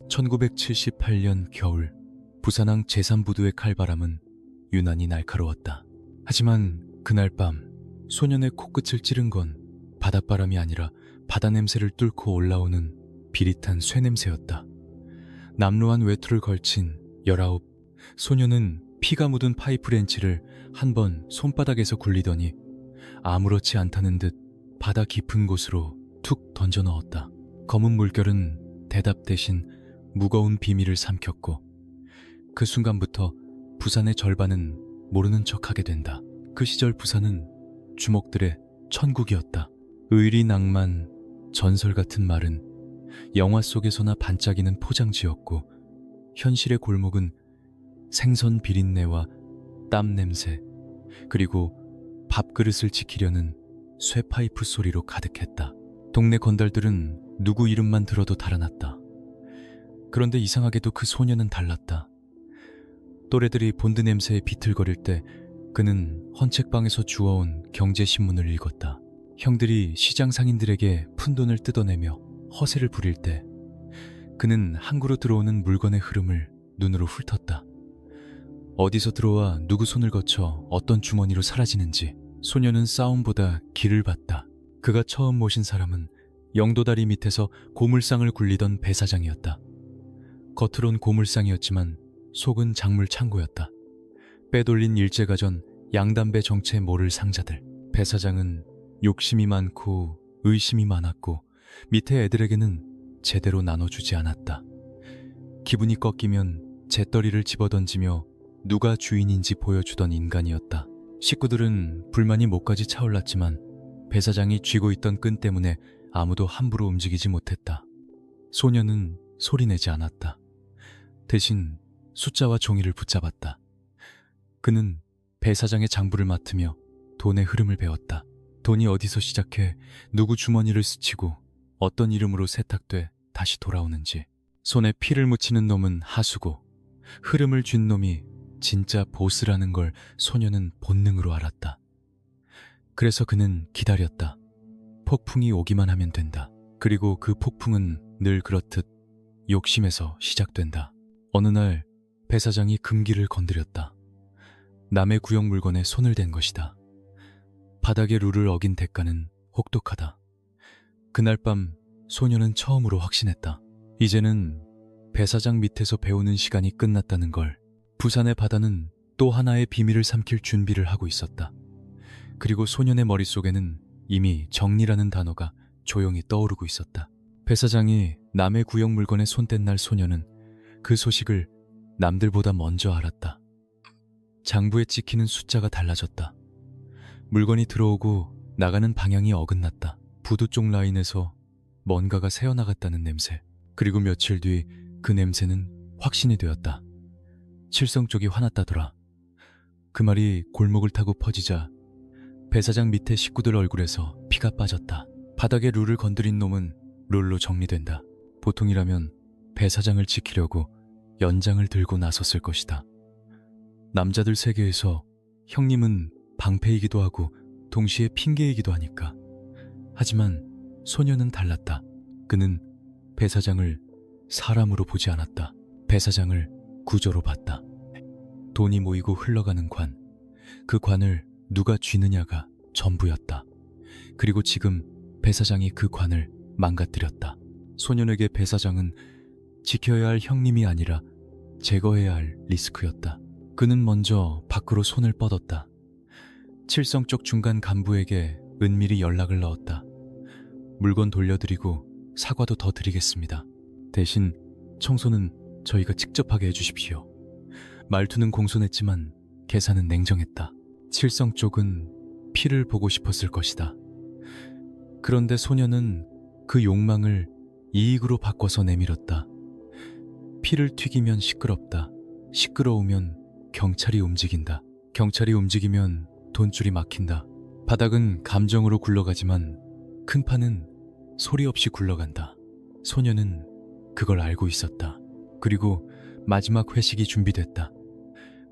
1978년 겨울, 부산항 제3부두의 칼바람은 유난히 날카로웠다. 하지만 그날 밤 소년의 코끝을 찌른 건 바닷바람이 아니라 바다 냄새를 뚫고 올라오는 비릿한 쇠냄새였다. 남루한 외투를 걸친 19, 소년은 피가 묻은 파이프 렌치를 한 번 손바닥에서 굴리더니 아무렇지 않다는 듯 바다 깊은 곳으로 툭 던져 넣었다. 검은 물결은 대답 대신 무거운 비밀을 삼켰고 그 순간부터 부산의 절반은 모르는 척하게 된다. 그 시절 부산은 주목들의 천국이었다. 의리, 낭만, 전설 같은 말은 영화 속에서나 반짝이는 포장지였고 현실의 골목은 생선 비린내와 땀 냄새 그리고 밥그릇을 지키려는 쇠파이프 소리로 가득했다. 동네 건달들은 누구 이름만 들어도 달아났다. 그런데 이상하게도 그 소년은 달랐다. 또래들이 본드 냄새에 비틀거릴 때 그는 헌책방에서 주워온 경제신문을 읽었다. 형들이 시장 상인들에게 푼돈을 뜯어내며 허세를 부릴 때 그는 항구로 들어오는 물건의 흐름을 눈으로 훑었다. 어디서 들어와 누구 손을 거쳐 어떤 주머니로 사라지는지. 소녀는 싸움보다 길을 봤다. 그가 처음 모신 사람은 영도다리 밑에서 고물상을 굴리던 배사장이었다. 겉으론 고물상이었지만 속은 작물 창고였다. 빼돌린 일제가전 양담배 정체 모를 상자들. 배사장은 욕심이 많고 의심이 많았고 밑에 애들에게는 제대로 나눠주지 않았다. 기분이 꺾이면 재떨이를 집어던지며 누가 주인인지 보여주던 인간이었다. 식구들은 불만이 목까지 차올랐지만 배사장이 쥐고 있던 끈 때문에 아무도 함부로 움직이지 못했다. 소녀는 소리내지 않았다. 대신 숫자와 종이를 붙잡았다. 그는 배사장의 장부를 맡으며 돈의 흐름을 배웠다. 돈이 어디서 시작해 누구 주머니를 스치고 어떤 이름으로 세탁돼 다시 돌아오는지. 손에 피를 묻히는 놈은 하수고 흐름을 쥔 놈이 진짜 보스라는 걸 소녀는 본능으로 알았다. 그래서 그는 기다렸다. 폭풍이 오기만 하면 된다. 그리고 그 폭풍은 늘 그렇듯 욕심에서 시작된다. 어느 날 배사장이 금기를 건드렸다. 남의 구역 물건에 손을 댄 것이다. 바닥의 룰을 어긴 대가는 혹독하다. 그날 밤 소녀는 처음으로 확신했다. 이제는 배사장 밑에서 배우는 시간이 끝났다는 걸. 부산의 바다는 또 하나의 비밀을 삼킬 준비를 하고 있었다. 그리고 소년의 머릿속에는 이미 정리라는 단어가 조용히 떠오르고 있었다. 배사장이 남의 구역 물건에 손댄 날 소년은 그 소식을 남들보다 먼저 알았다. 장부에 찍히는 숫자가 달라졌다. 물건이 들어오고 나가는 방향이 어긋났다. 부두 쪽 라인에서 뭔가가 새어나갔다는 냄새. 그리고 며칠 뒤 그 냄새는 확신이 되었다. 칠성 쪽이 화났다더라. 그 말이 골목을 타고 퍼지자 배사장 밑에 식구들 얼굴에서 피가 빠졌다. 바닥에 룰을 건드린 놈은 룰로 정리된다. 보통이라면 배사장을 지키려고 연장을 들고 나섰을 것이다. 남자들 세계에서 형님은 방패이기도 하고 동시에 핑계이기도 하니까. 하지만 소녀는 달랐다. 그는 배사장을 사람으로 보지 않았다. 배사장을 구조로 봤다. 돈이 모이고 흘러가는 관, 그 관을 누가 쥐느냐가 전부였다. 그리고 지금 배사장이 그 관을 망가뜨렸다. 소년에게 배사장은 지켜야 할 형님이 아니라 제거해야 할 리스크였다. 그는 먼저 밖으로 손을 뻗었다. 칠성 쪽 중간 간부에게 은밀히 연락을 넣었다. 물건 돌려드리고 사과도 더 드리겠습니다. 대신 청소는 저희가 직접 하게 해주십시오. 말투는 공손했지만 계산은 냉정했다. 칠성 쪽은 피를 보고 싶었을 것이다. 그런데 소녀는 그 욕망을 이익으로 바꿔서 내밀었다. 피를 튀기면 시끄럽다. 시끄러우면 경찰이 움직인다. 경찰이 움직이면 돈줄이 막힌다. 바닥은 감정으로 굴러가지만 큰 판은 소리 없이 굴러간다. 소녀는 그걸 알고 있었다. 그리고 마지막 회식이 준비됐다.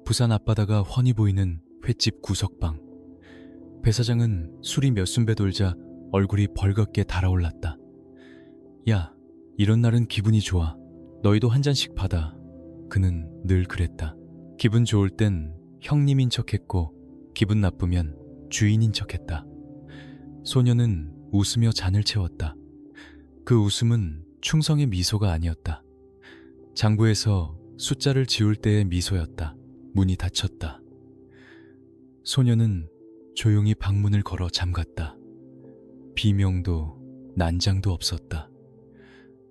부산 앞바다가 훤히 보이는 횟집 구석방. 배사장은 술이 몇 순배 돌자 얼굴이 벌겋게 달아올랐다. 야, 이런 날은 기분이 좋아. 너희도 한 잔씩 받아. 그는 늘 그랬다. 기분 좋을 땐 형님인 척했고 기분 나쁘면 주인인 척했다. 소녀는 웃으며 잔을 채웠다. 그 웃음은 충성의 미소가 아니었다. 장부에서 숫자를 지울 때의 미소였다. 문이 닫혔다. 소녀는 조용히 방문을 걸어 잠갔다. 비명도 난장도 없었다.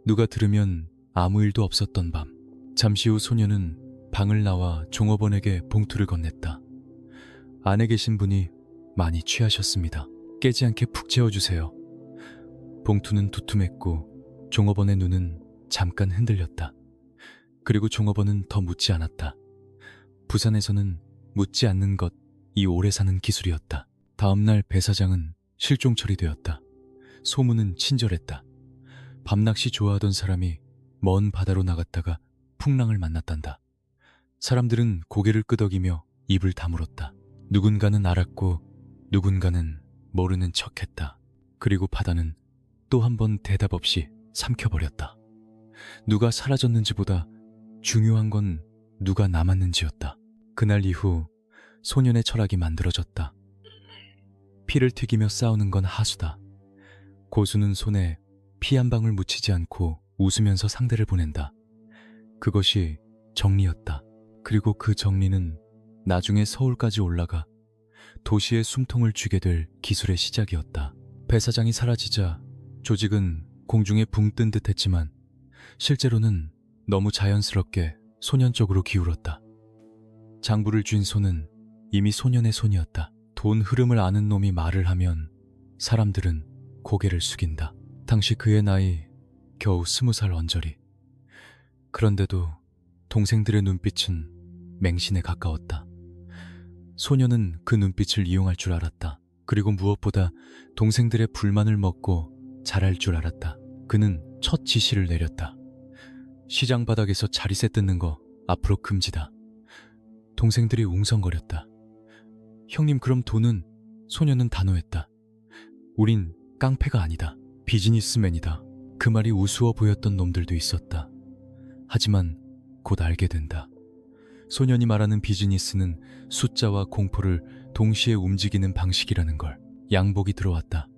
누가 들으면 아무 일도 없었던 밤. 잠시 후 소녀는 방을 나와 종업원에게 봉투를 건넸다. 안에 계신 분이 많이 취하셨습니다. 깨지 않게 푹 채워주세요. 봉투는 두툼했고 종업원의 눈은 잠깐 흔들렸다. 그리고 종업원은 더 묻지 않았다. 부산에서는 묻지 않는 것이 오래 사는 기술이었다. 다음날 배 사장은 실종 처리되었다. 소문은 친절했다. 밤낚시 좋아하던 사람이 먼 바다로 나갔다가 풍랑을 만났단다. 사람들은 고개를 끄덕이며 입을 다물었다. 누군가는 알았고 누군가는 모르는 척했다. 그리고 바다는 또 한 번 대답 없이 삼켜버렸다. 누가 사라졌는지보다 중요한 건 누가 남았는지였다. 그날 이후 소년의 철학이 만들어졌다. 피를 튀기며 싸우는 건 하수다. 고수는 손에 피 한 방울 묻히지 않고 웃으면서 상대를 보낸다. 그것이 정리였다. 그리고 그 정리는 나중에 서울까지 올라가 도시에 숨통을 쥐게 될 기술의 시작이었다. 배 사장이 사라지자 조직은 공중에 붕 뜬 듯 했지만 실제로는 너무 자연스럽게 소년 쪽으로 기울었다. 장부를 쥔 손은 이미 소년의 손이었다. 돈 흐름을 아는 놈이 말을 하면 사람들은 고개를 숙인다. 당시 그의 나이 겨우 20살 언저리. 그런데도 동생들의 눈빛은 맹신에 가까웠다. 소년은 그 눈빛을 이용할 줄 알았다. 그리고 무엇보다 동생들의 불만을 먹고 잘할 줄 알았다. 그는 첫 지시를 내렸다. 시장 바닥에서 자리세 뜯는 거 앞으로 금지다. 동생들이 웅성거렸다. 형님, 그럼 돈은? 소년은 단호했다. 우린 깡패가 아니다. 비즈니스맨이다. 그 말이 우스워 보였던 놈들도 있었다. 하지만 곧 알게 된다. 소년이 말하는 비즈니스는 숫자와 공포를 동시에 움직이는 방식이라는 걸. 양복이 들어왔다.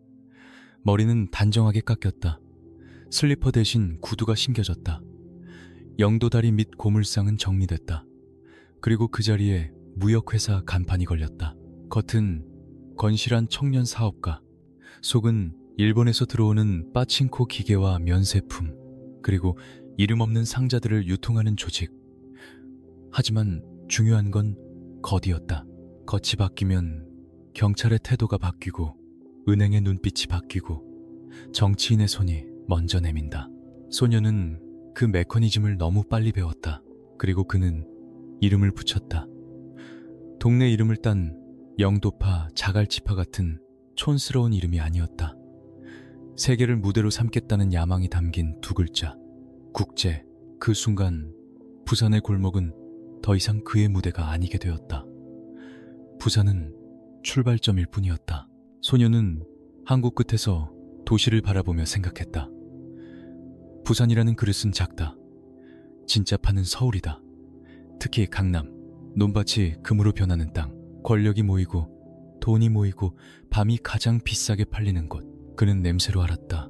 머리는 단정하게 깎였다. 슬리퍼 대신 구두가 신겨졌다. 영도다리 및 고물상은 정리됐다. 그리고 그 자리에 무역회사 간판이 걸렸다. 겉은 건실한 청년 사업가, 속은 일본에서 들어오는 빠칭코 기계와 면세품, 그리고 이름 없는 상자들을 유통하는 조직. 하지만 중요한 건 겉이었다. 겉이 바뀌면 경찰의 태도가 바뀌고 은행의 눈빛이 바뀌고 정치인의 손이 먼저 내민다. 소녀는 그 메커니즘을 너무 빨리 배웠다. 그리고 그는 이름을 붙였다. 동네 이름을 딴 영도파, 자갈치파 같은 촌스러운 이름이 아니었다. 세계를 무대로 삼겠다는 야망이 담긴 두 글자, 국제. 그 순간 부산의 골목은 더 이상 그의 무대가 아니게 되었다. 부산은 출발점일 뿐이었다. 소녀는 한국 끝에서 도시를 바라보며 생각했다. 부산이라는 그릇은 작다. 진짜 파는 서울이다. 특히 강남, 논밭이 금으로 변하는 땅, 권력이 모이고 돈이 모이고 밤이 가장 비싸게 팔리는 곳. 그는 냄새로 알았다.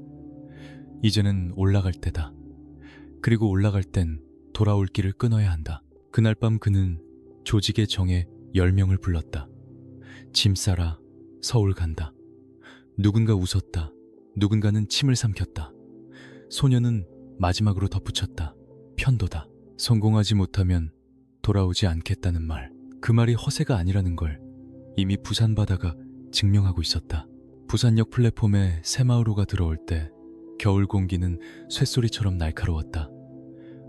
이제는 올라갈 때다. 그리고 올라갈 땐 돌아올 길을 끊어야 한다. 그날 밤 그는 조직의 정에 10명을 불렀다. 짐 싸라, 서울 간다. 누군가 웃었다. 누군가는 침을 삼켰다. 소녀는 마지막으로 덧붙였다. 편도다. 성공하지 못하면 돌아오지 않겠다는 말. 그 말이 허세가 아니라는 걸 이미 부산 바다가 증명하고 있었다. 부산역 플랫폼에 새마을호가 들어올 때 겨울 공기는 쇳소리처럼 날카로웠다.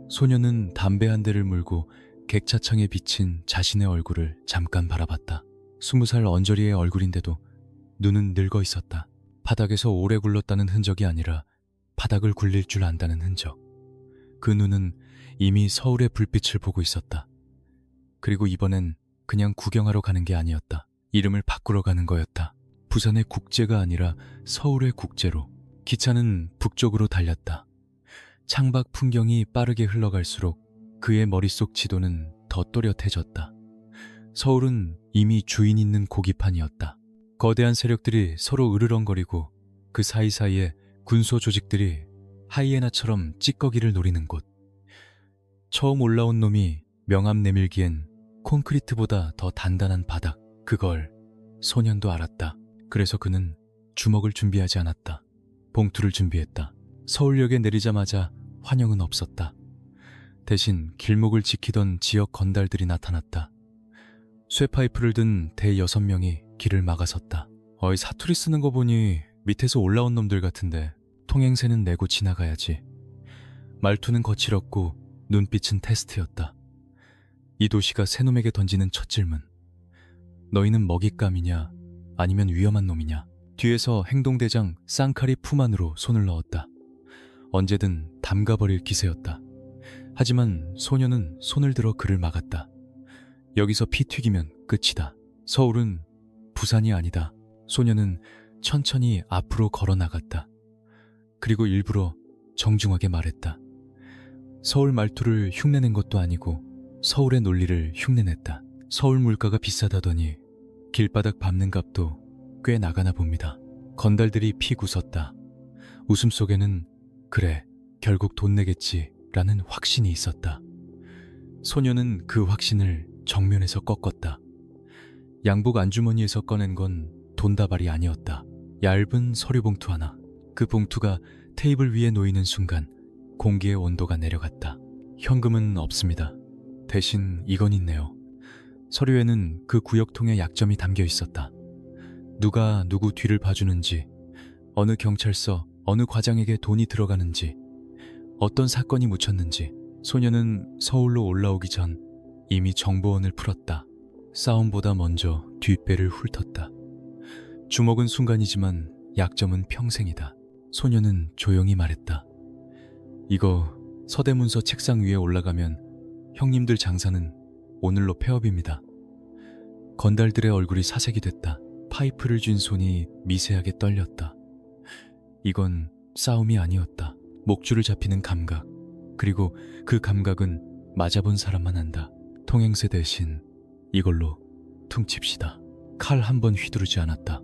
소녀는 담배 한 대를 물고 객차창에 비친 자신의 얼굴을 잠깐 바라봤다. 20살 언저리의 얼굴인데도 눈은 늙어 있었다. 바닥에서 오래 굴렀다는 흔적이 아니라 바닥을 굴릴 줄 안다는 흔적. 그 눈은 이미 서울의 불빛을 보고 있었다. 그리고 이번엔 그냥 구경하러 가는 게 아니었다. 이름을 바꾸러 가는 거였다. 부산의 국제가 아니라 서울의 국제로. 기차는 북쪽으로 달렸다. 창밖 풍경이 빠르게 흘러갈수록 그의 머릿속 지도는 더 또렷해졌다. 서울은 이미 주인 있는 고기판이었다. 거대한 세력들이 서로 으르렁거리고 그 사이사이에 군소 조직들이 하이에나처럼 찌꺼기를 노리는 곳. 처음 올라온 놈이 명함 내밀기엔 콘크리트보다 더 단단한 바닥, 그걸 소년도 알았다. 그래서 그는 주먹을 준비하지 않았다. 봉투를 준비했다. 서울역에 내리자마자 환영은 없었다. 대신 길목을 지키던 지역 건달들이 나타났다. 쇠파이프를 든 대여섯 명이 길을 막아섰다. 어이, 사투리 쓰는 거 보니 밑에서 올라온 놈들 같은데 통행세는 내고 지나가야지. 말투는 거칠었고 눈빛은 테스트였다. 이 도시가 새놈에게 던지는 첫 질문. 너희는 먹잇감이냐 아니면 위험한 놈이냐. 뒤에서 행동대장 쌍카리 품 안으로 손을 넣었다. 언제든 담가버릴 기세였다. 하지만 소녀는 손을 들어 그를 막았다. 여기서 피 튀기면 끝이다. 서울은 부산이 아니다. 소녀는 천천히 앞으로 걸어 나갔다. 그리고 일부러 정중하게 말했다. 서울 말투를 흉내낸 것도 아니고 서울의 논리를 흉내냈다. 서울 물가가 비싸다더니 길바닥 밟는 값도 꽤 나가나 봅니다. 건달들이 픽 웃었다. 웃음 속에는 그래, 결국 돈 내겠지 라는 확신이 있었다. 소녀는 그 확신을 정면에서 꺾었다. 양복 안주머니에서 꺼낸 건 돈다발이 아니었다. 얇은 서류 봉투 하나. 그 봉투가 테이블 위에 놓이는 순간 공기의 온도가 내려갔다. 현금은 없습니다. 대신 이건 있네요. 서류에는 그 구역통의 약점이 담겨 있었다. 누가 누구 뒤를 봐주는지, 어느 경찰서, 어느 과장에게 돈이 들어가는지, 어떤 사건이 묻혔는지. 소녀는 서울로 올라오기 전 이미 정보원을 풀었다. 싸움보다 먼저 뒷배를 훑었다. 주먹은 순간이지만 약점은 평생이다. 소녀는 조용히 말했다. 이거 서대문서 책상 위에 올라가면 형님들 장사는 오늘로 폐업입니다. 건달들의 얼굴이 사색이 됐다. 파이프를 쥔 손이 미세하게 떨렸다. 이건 싸움이 아니었다. 목줄을 잡히는 감각. 그리고 그 감각은 맞아본 사람만 안다. 통행세 대신 이걸로 퉁칩시다. 칼 한 번 휘두르지 않았다.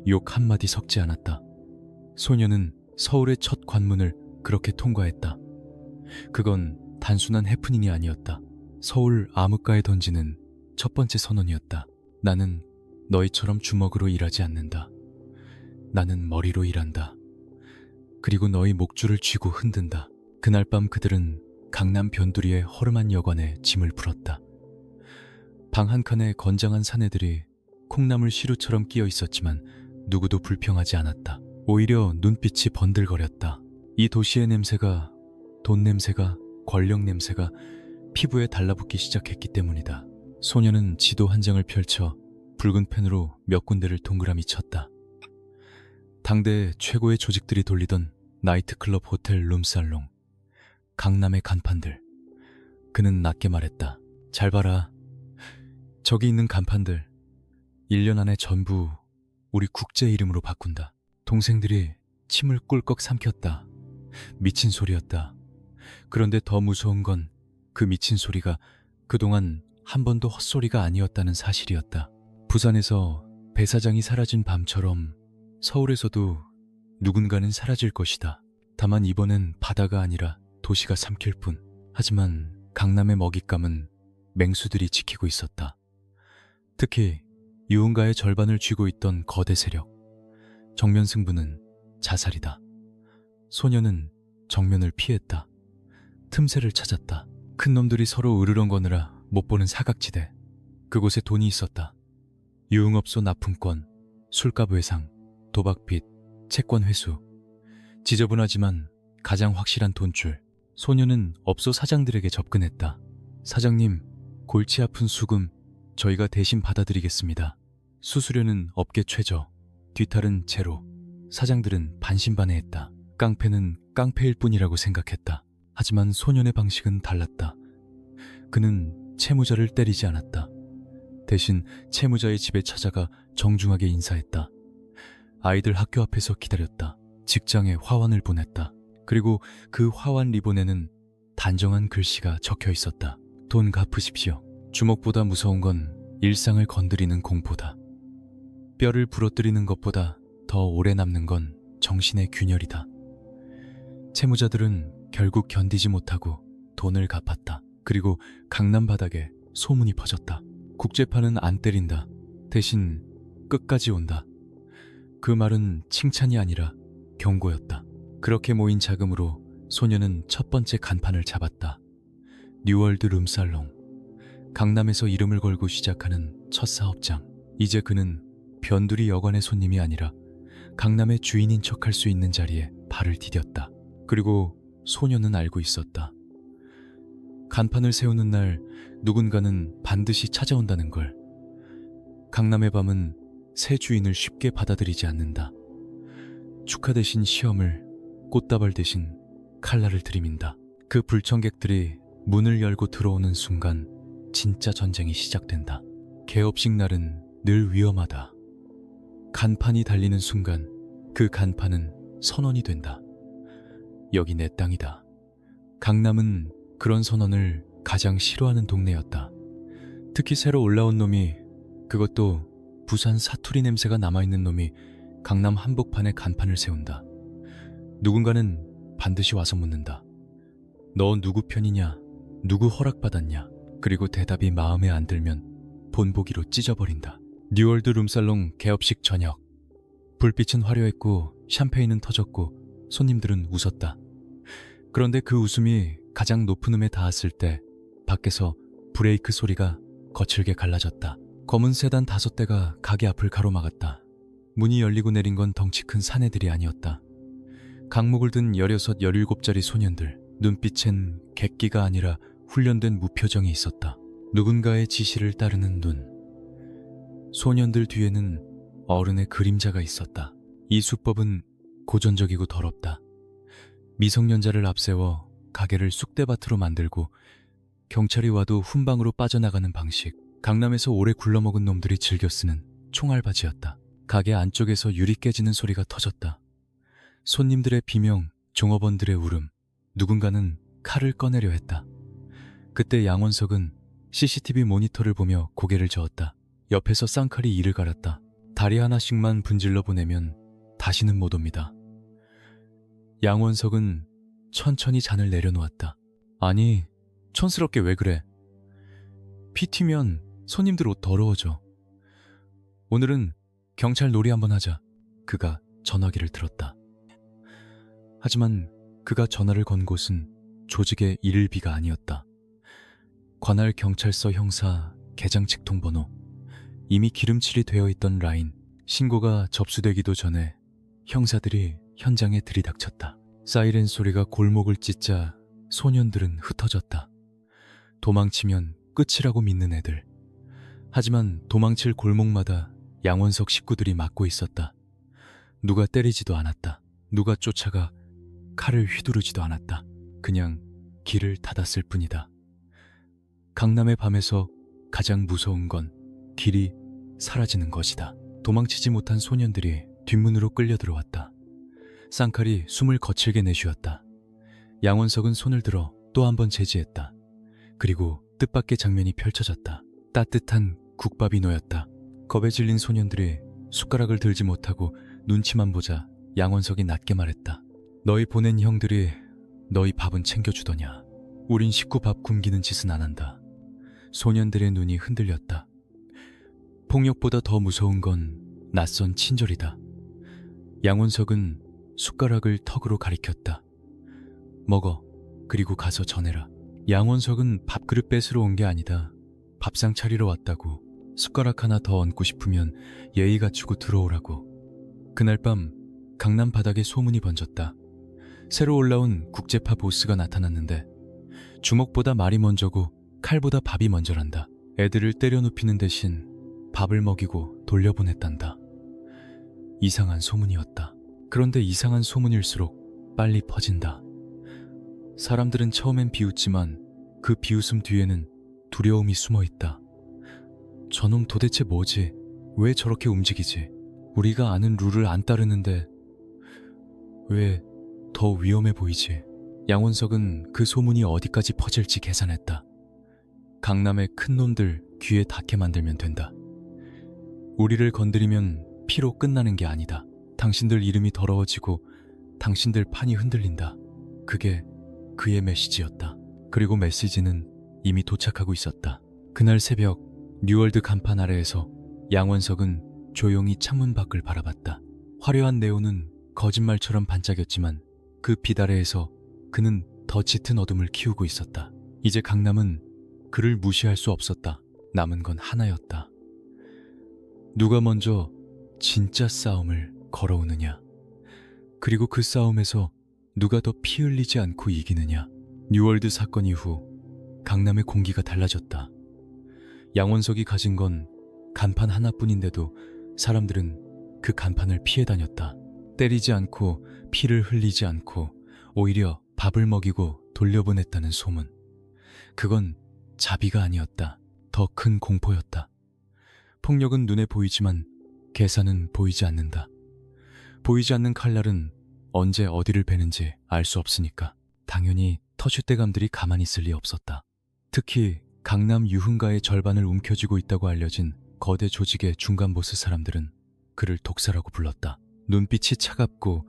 욕 한마디 섞지 않았다. 소녀는 서울의 첫 관문을 그렇게 통과했다. 그건 단순한 해프닝이 아니었다. 서울 암흑가에 던지는 첫 번째 선언이었다. 나는 너희처럼 주먹으로 일하지 않는다. 나는 머리로 일한다. 그리고 너희 목줄을 쥐고 흔든다. 그날 밤 그들은 강남 변두리의 허름한 여관에 짐을 풀었다. 방 한 칸에 건장한 사내들이 콩나물 시루처럼 끼어 있었지만 누구도 불평하지 않았다. 오히려 눈빛이 번들거렸다. 이 도시의 냄새가, 돈 냄새가, 권력 냄새가 피부에 달라붙기 시작했기 때문이다. 소녀는 지도 한 장을 펼쳐 붉은 펜으로 몇 군데를 동그라미 쳤다. 당대 최고의 조직들이 돌리던 나이트클럽, 호텔, 룸살롱, 강남의 간판들. 그는 낮게 말했다. 잘 봐라. 저기 있는 간판들 1년 안에 전부 우리 국제 이름으로 바꾼다. 동생들이 침을 꿀꺽 삼켰다. 미친 소리였다. 그런데 더 무서운 건 그 미친 소리가 그동안 한 번도 헛소리가 아니었다는 사실이었다. 부산에서 배 사장이 사라진 밤처럼 서울에서도 누군가는 사라질 것이다. 다만 이번엔 바다가 아니라 도시가 삼킬 뿐. 하지만 강남의 먹잇감은 맹수들이 지키고 있었다. 특히 유흥가의 절반을 쥐고 있던 거대 세력. 정면 승부는 자살이다. 소녀는 정면을 피했다. 틈새를 찾았다. 큰 놈들이 서로 으르렁거느라 못 보는 사각지대. 그곳에 돈이 있었다. 유흥업소 납품권, 술값 외상, 도박빚, 채권 회수. 지저분하지만 가장 확실한 돈줄. 소녀는 업소 사장들에게 접근했다. 사장님, 골치 아픈 수금 저희가 대신 받아드리겠습니다. 수수료는 업계 최저, 뒤탈은 제로. 사장들은 반신반의했다. 깡패는 깡패일 뿐이라고 생각했다. 하지만 소년의 방식은 달랐다. 그는 채무자를 때리지 않았다. 대신 채무자의 집에 찾아가 정중하게 인사했다. 아이들 학교 앞에서 기다렸다. 직장에 화환을 보냈다. 그리고 그 화환 리본에는 단정한 글씨가 적혀 있었다. 돈 갚으십시오. 주먹보다 무서운 건 일상을 건드리는 공포다. 뼈를 부러뜨리는 것보다 더 오래 남는 건 정신의 균열이다. 채무자들은 결국 견디지 못하고 돈을 갚았다. 그리고 강남 바닥에 소문이 퍼졌다. 국제파는 안 때린다. 대신 끝까지 온다. 그 말은 칭찬이 아니라 경고였다. 그렇게 모인 자금으로 소녀는 첫 번째 간판을 잡았다. 뉴월드 룸살롱. 강남에서 이름을 걸고 시작하는 첫 사업장. 이제 그는 변두리 여관의 손님이 아니라 강남의 주인인 척할 수 있는 자리에 발을 디뎠다. 그리고 소녀는 알고 있었다. 간판을 세우는 날 누군가는 반드시 찾아온다는 걸. 강남의 밤은 새 주인을 쉽게 받아들이지 않는다. 축하 대신 시험을, 꽃다발 대신 칼날을 들이민다. 그 불청객들이 문을 열고 들어오는 순간 진짜 전쟁이 시작된다. 개업식 날은 늘 위험하다. 간판이 달리는 순간 그 간판은 선언이 된다. 여기 내 땅이다. 강남은 그런 선언을 가장 싫어하는 동네였다. 특히 새로 올라온 놈이, 그것도 부산 사투리 냄새가 남아있는 놈이 강남 한복판에 간판을 세운다. 누군가는 반드시 와서 묻는다. 너 누구 편이냐? 누구 허락받았냐? 그리고 대답이 마음에 안 들면 본보기로 찢어버린다. 뉴월드 룸살롱 개업식 저녁. 불빛은 화려했고 샴페인은 터졌고 손님들은 웃었다. 그런데 그 웃음이 가장 높은 음에 닿았을 때 밖에서 브레이크 소리가 거칠게 갈라졌다. 검은 세단 5대가 가게 앞을 가로막았다. 문이 열리고 내린 건 덩치 큰 사내들이 아니었다. 강목을 든 16, 17짜리 소년들. 눈빛엔 객기가 아니라 훈련된 무표정이 있었다. 누군가의 지시를 따르는 눈. 소년들 뒤에는 어른의 그림자가 있었다. 이 수법은 고전적이고 더럽다. 미성년자를 앞세워 가게를 쑥대밭으로 만들고 경찰이 와도 훈방으로 빠져나가는 방식. 강남에서 오래 굴러먹은 놈들이 즐겨 쓰는 총알바지였다. 가게 안쪽에서 유리 깨지는 소리가 터졌다. 손님들의 비명, 종업원들의 울음. 누군가는 칼을 꺼내려 했다. 그때 양원석은 CCTV 모니터를 보며 고개를 저었다. 옆에서 쌍칼이 이를 갈았다. 다리 하나씩만 분질러 보내면 다시는 못 옵니다. 양원석은 천천히 잔을 내려놓았다. 아니, 촌스럽게 왜 그래? 피 튀면 손님들 옷 더러워져. 오늘은 경찰 놀이 한번 하자. 그가 전화기를 들었다. 하지만 그가 전화를 건 곳은 조직의 일일비가 아니었다. 관할 경찰서 형사 계장 직통번호. 이미 기름칠이 되어 있던 라인. 신고가 접수되기도 전에 형사들이 현장에 들이닥쳤다. 사이렌 소리가 골목을 찢자 소년들은 흩어졌다. 도망치면 끝이라고 믿는 애들. 하지만 도망칠 골목마다 양원석 식구들이 막고 있었다. 누가 때리지도 않았다. 누가 쫓아가 칼을 휘두르지도 않았다. 그냥 길을 닫았을 뿐이다. 강남의 밤에서 가장 무서운 건 길이 사라지는 것이다. 도망치지 못한 소년들이 뒷문으로 끌려 들어왔다. 쌍칼이 숨을 거칠게 내쉬었다. 양원석은 손을 들어 또 한 번 제지했다. 그리고 뜻밖의 장면이 펼쳐졌다. 따뜻한 국밥이 놓였다. 겁에 질린 소년들이 숟가락을 들지 못하고 눈치만 보자 양원석이 낮게 말했다. 너희 보낸 형들이 너희 밥은 챙겨주더냐. 우린 식구 밥 굶기는 짓은 안 한다. 소년들의 눈이 흔들렸다. 폭력보다 더 무서운 건 낯선 친절이다. 양원석은 숟가락을 턱으로 가리켰다. 먹어. 그리고 가서 전해라. 양원석은 밥그릇 뺏으러 온 게 아니다. 밥상 차리러 왔다고. 숟가락 하나 더 얹고 싶으면 예의 갖추고 들어오라고. 그날 밤 강남 바닥에 소문이 번졌다. 새로 올라온 국제파 보스가 나타났는데 주먹보다 말이 먼저고 칼보다 밥이 먼저란다. 애들을 때려 눕히는 대신 밥을 먹이고 돌려보냈단다. 이상한 소문이었다. 그런데 이상한 소문일수록 빨리 퍼진다. 사람들은 처음엔 비웃지만 그 비웃음 뒤에는 두려움이 숨어있다. 저놈 도대체 뭐지? 왜 저렇게 움직이지? 우리가 아는 룰을 안 따르는데 왜 더 위험해 보이지. 양원석은 그 소문이 어디까지 퍼질지 계산했다. 강남의 큰 놈들 귀에 닿게 만들면 된다. 우리를 건드리면 피로 끝나는 게 아니다. 당신들 이름이 더러워지고 당신들 판이 흔들린다. 그게 그의 메시지였다. 그리고 메시지는 이미 도착하고 있었다. 그날 새벽 뉴월드 간판 아래에서 양원석은 조용히 창문 밖을 바라봤다. 화려한 네온은 거짓말처럼 반짝였지만 그 빛 아래에서 그는 더 짙은 어둠을 키우고 있었다. 이제 강남은 그를 무시할 수 없었다. 남은 건 하나였다. 누가 먼저 진짜 싸움을 걸어오느냐. 그리고 그 싸움에서 누가 더 피 흘리지 않고 이기느냐. 뉴월드 사건 이후 강남의 공기가 달라졌다. 양원석이 가진 건 간판 하나뿐인데도 사람들은 그 간판을 피해 다녔다. 때리지 않고 피를 흘리지 않고 오히려 밥을 먹이고 돌려보냈다는 소문. 그건 자비가 아니었다. 더 큰 공포였다. 폭력은 눈에 보이지만 계산은 보이지 않는다. 보이지 않는 칼날은 언제 어디를 베는지 알 수 없으니까. 당연히 터줏대감들이 가만히 있을 리 없었다. 특히 강남 유흥가의 절반을 움켜쥐고 있다고 알려진 거대 조직의 중간 보스 사람들은 그를 독사라고 불렀다. 눈빛이 차갑고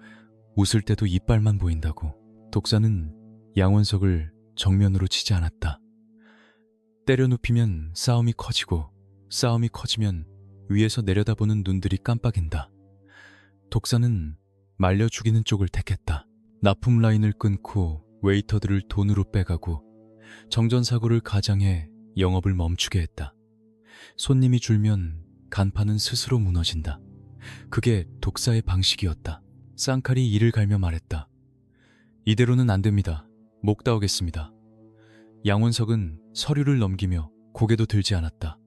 웃을 때도 이빨만 보인다고. 독사는 양원석을 정면으로 치지 않았다. 때려 눕히면 싸움이 커지고 싸움이 커지면 위에서 내려다보는 눈들이 깜빡인다. 독사는 말려 죽이는 쪽을 택했다. 납품 라인을 끊고 웨이터들을 돈으로 빼가고 정전사고를 가장해 영업을 멈추게 했다. 손님이 줄면 간판은 스스로 무너진다. 그게 독사의 방식이었다. 쌍칼이 이를 갈며 말했다. 이대로는 안 됩니다. 목 따오겠습니다. 양원석은 서류를 넘기며 고개도 들지 않았다.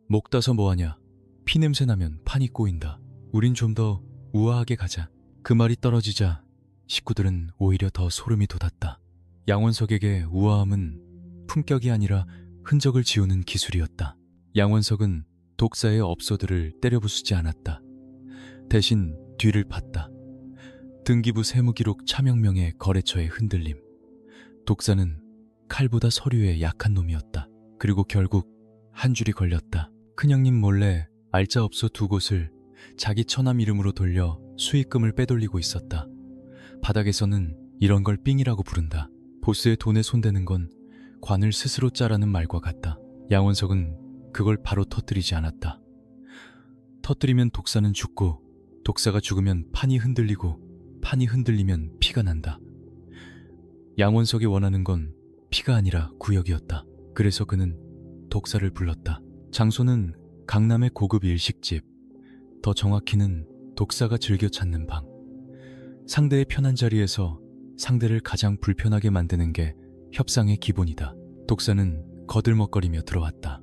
목 따서 뭐하냐. 피냄새 나면 판이 꼬인다. 우린 좀 더 우아하게 가자. 그 말이 떨어지자 식구들은 오히려 더 소름이 돋았다. 양원석에게 우아함은 품격이 아니라 흔적을 지우는 기술이었다. 양원석은 독사의 업소들을 때려부수지 않았다. 대신 뒤를 팠다. 등기부 세무기록 차명명의 거래처의 흔들림. 독사는 칼보다 서류에 약한 놈이었다. 그리고 결국 한 줄이 걸렸다. 큰형님 몰래 알짜업소 2곳을 자기 처남 이름으로 돌려 수익금을 빼돌리고 있었다. 바닥에서는 이런 걸 삥이라고 부른다. 보스의 돈에 손대는 건 관을 스스로 짜라는 말과 같다. 양원석은 그걸 바로 터뜨리지 않았다. 터뜨리면 독사는 죽고 독사가 죽으면 판이 흔들리고 판이 흔들리면 피가 난다. 양원석이 원하는 건 피가 아니라 구역이었다. 그래서 그는 독사를 불렀다. 장소는 강남의 고급 일식집, 더 정확히는 독사가 즐겨 찾는 방. 상대의 편한 자리에서 상대를 가장 불편하게 만드는 게 협상의 기본이다. 독사는 거들먹거리며 들어왔다.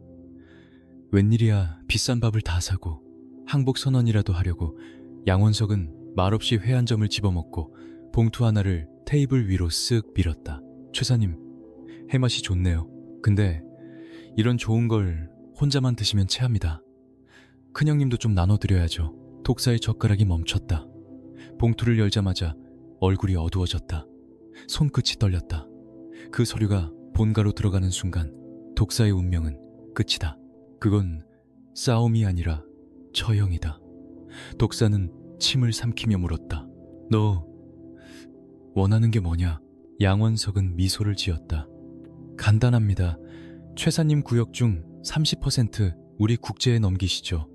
웬일이야. 비싼 밥을 다 사고 항복 선언이라도 하려고. 양원석은 말없이 회 한 점을 집어먹고 봉투 하나를 테이블 위로 쓱 밀었다. 최사님, 해맛이 좋네요. 근데 이런 좋은 걸 혼자만 드시면 체합니다. 큰형님도 좀 나눠드려야죠. 독사의 젓가락이 멈췄다. 봉투를 열자마자 얼굴이 어두워졌다. 손끝이 떨렸다. 그 서류가 본가로 들어가는 순간 독사의 운명은 끝이다. 그건 싸움이 아니라 처형이다. 독사는 침을 삼키며 물었다. 너 원하는 게 뭐냐? 양원석은 미소를 지었다. 간단합니다. 최사님 구역 중 30% 우리 국제에 넘기시죠.